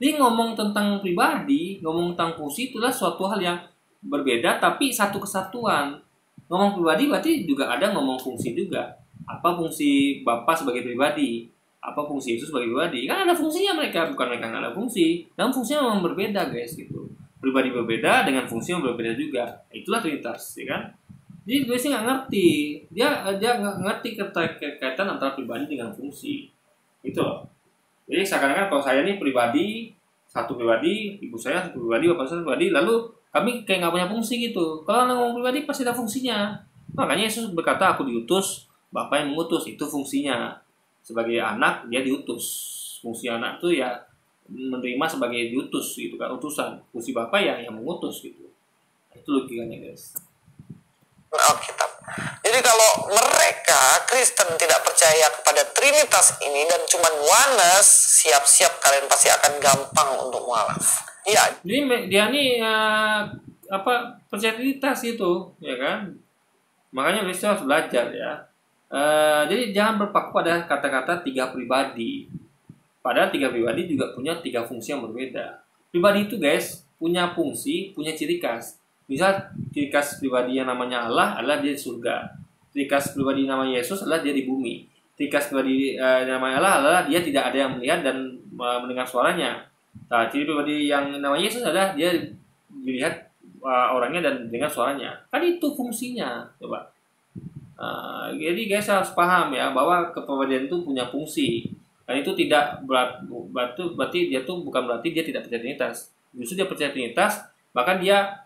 Jadi ngomong tentang pribadi, ngomong tentang fungsi itulah suatu hal yang berbeda tapi satu kesatuan. Ngomong pribadi berarti juga ada ngomong fungsi juga. Apa fungsi Bapa sebagai pribadi? Apa fungsi Yesus sebagai pribadi? Kan ada fungsinya mereka, bukan mereka nggak ada fungsi. Dan fungsinya memang berbeda guys gitu. Pribadi berbeda dengan fungsi yang berbeda juga. Itulah Trinitas, ya kan? Jadi gue sih nggak ngerti. Dia nggak ngerti kaitan antara pribadi dengan fungsi. Itu loh. Jadi seakan-akan kalau saya ini pribadi, satu pribadi, ibu saya satu pribadi, bapak saya satu pribadi, lalu kami kayak nggak punya fungsi gitu. Kalau ngomong pribadi pasti ada fungsinya. Makanya Yesus berkata, aku diutus, Bapa yang mengutus. Itu fungsinya. Sebagai anak, dia diutus. Fungsi anak itu ya menerima sebagai diutus gitu kan, utusan. Fungsi Bapa yang mengutus gitu. Itu logikanya guys. Alkitab. Jadi kalau mereka Kristen tidak percaya kepada Trinitas ini dan cuma oneness, siap-siap kalian pasti akan gampang untuk mualaf. Ya. Jadi dia nih percaya Trinitas itu, ya kan? Makanya kita harus belajar ya. Jadi jangan berpaku pada kata-kata 3 pribadi. Padahal 3 pribadi juga punya 3 fungsi yang berbeda. Pribadi itu guys punya fungsi, punya ciri khas. Misal ciri khas pribadi yang namanya Allah adalah dia di surga. Ciri khas pribadi yang namanya Yesus adalah dia di bumi. Ciri khas pribadi yang namanya Allah adalah dia tidak ada yang melihat dan mendengar suaranya. Nah, ciri pribadi yang namanya Yesus adalah dia dilihat orangnya dan dengar suaranya. Kan itu fungsinya, coba. Jadi guys harus paham ya bahwa kepribadian itu punya fungsi. Dan itu tidak berarti dia tuh bukan berarti dia tidak percaya Trinitas. Justru dia percaya Trinitas, bahkan dia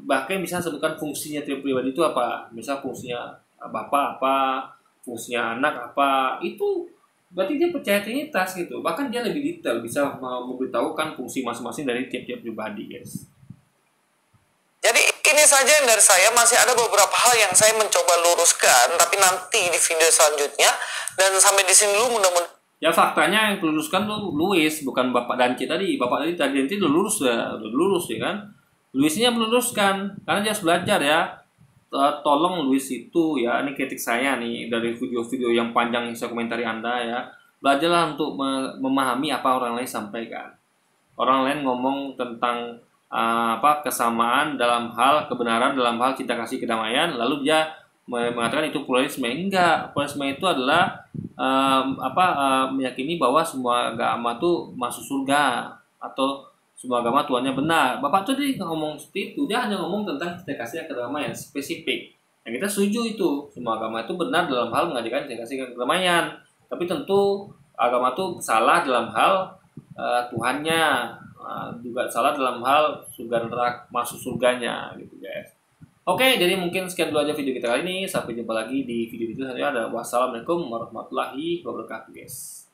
bahkan bisa sebutkan fungsinya tiap pribadi itu apa. Misal fungsinya Bapa apa, fungsinya anak apa, itu berarti dia percaya Trinitas gitu. Bahkan dia lebih detail bisa memberitahukan fungsi masing-masing dari tiap-tiap pribadi guys. Jadi ini saja yang dari saya, masih ada beberapa hal yang saya mencoba luruskan, tapi nanti di video selanjutnya. Dan sampai di sini dulu mudah-mudahan. Ya faktanya yang luruskan tuh Louis, bukan Bapak Danci tadi. Bapak tadi itu udah lurus ya kan. Luisnya meluruskan karena dia harus belajar ya. Tolong Luis itu ya, ini kritik saya nih dari video-video yang panjang yang saya komentari Anda ya. Belajarlah untuk memahami apa orang lain sampaikan. Orang lain ngomong tentang kesamaan dalam hal kebenaran, dalam hal cinta kasih kedamaian, lalu dia mengatakan itu pluralisme. Enggak, pluralisme itu adalah meyakini bahwa semua agama tuh masuk surga atau semua agama Tuhannya benar. Bapak tuh dia ngomong seperti itu, dia hanya ngomong tentang cinta kasih kedamaian spesifik. Yang kita setuju itu semua agama itu benar dalam hal mengajarkan cinta kasih kedamaian. Tapi tentu agama itu salah dalam hal Tuhannya, juga salah dalam hal surga neraka, masuk surganya gitu guys. Oke, jadi mungkin sekian dulu aja video kita kali ini. Sampai jumpa lagi di video selanjutnya. Wassalamualaikum warahmatullahi wabarakatuh guys.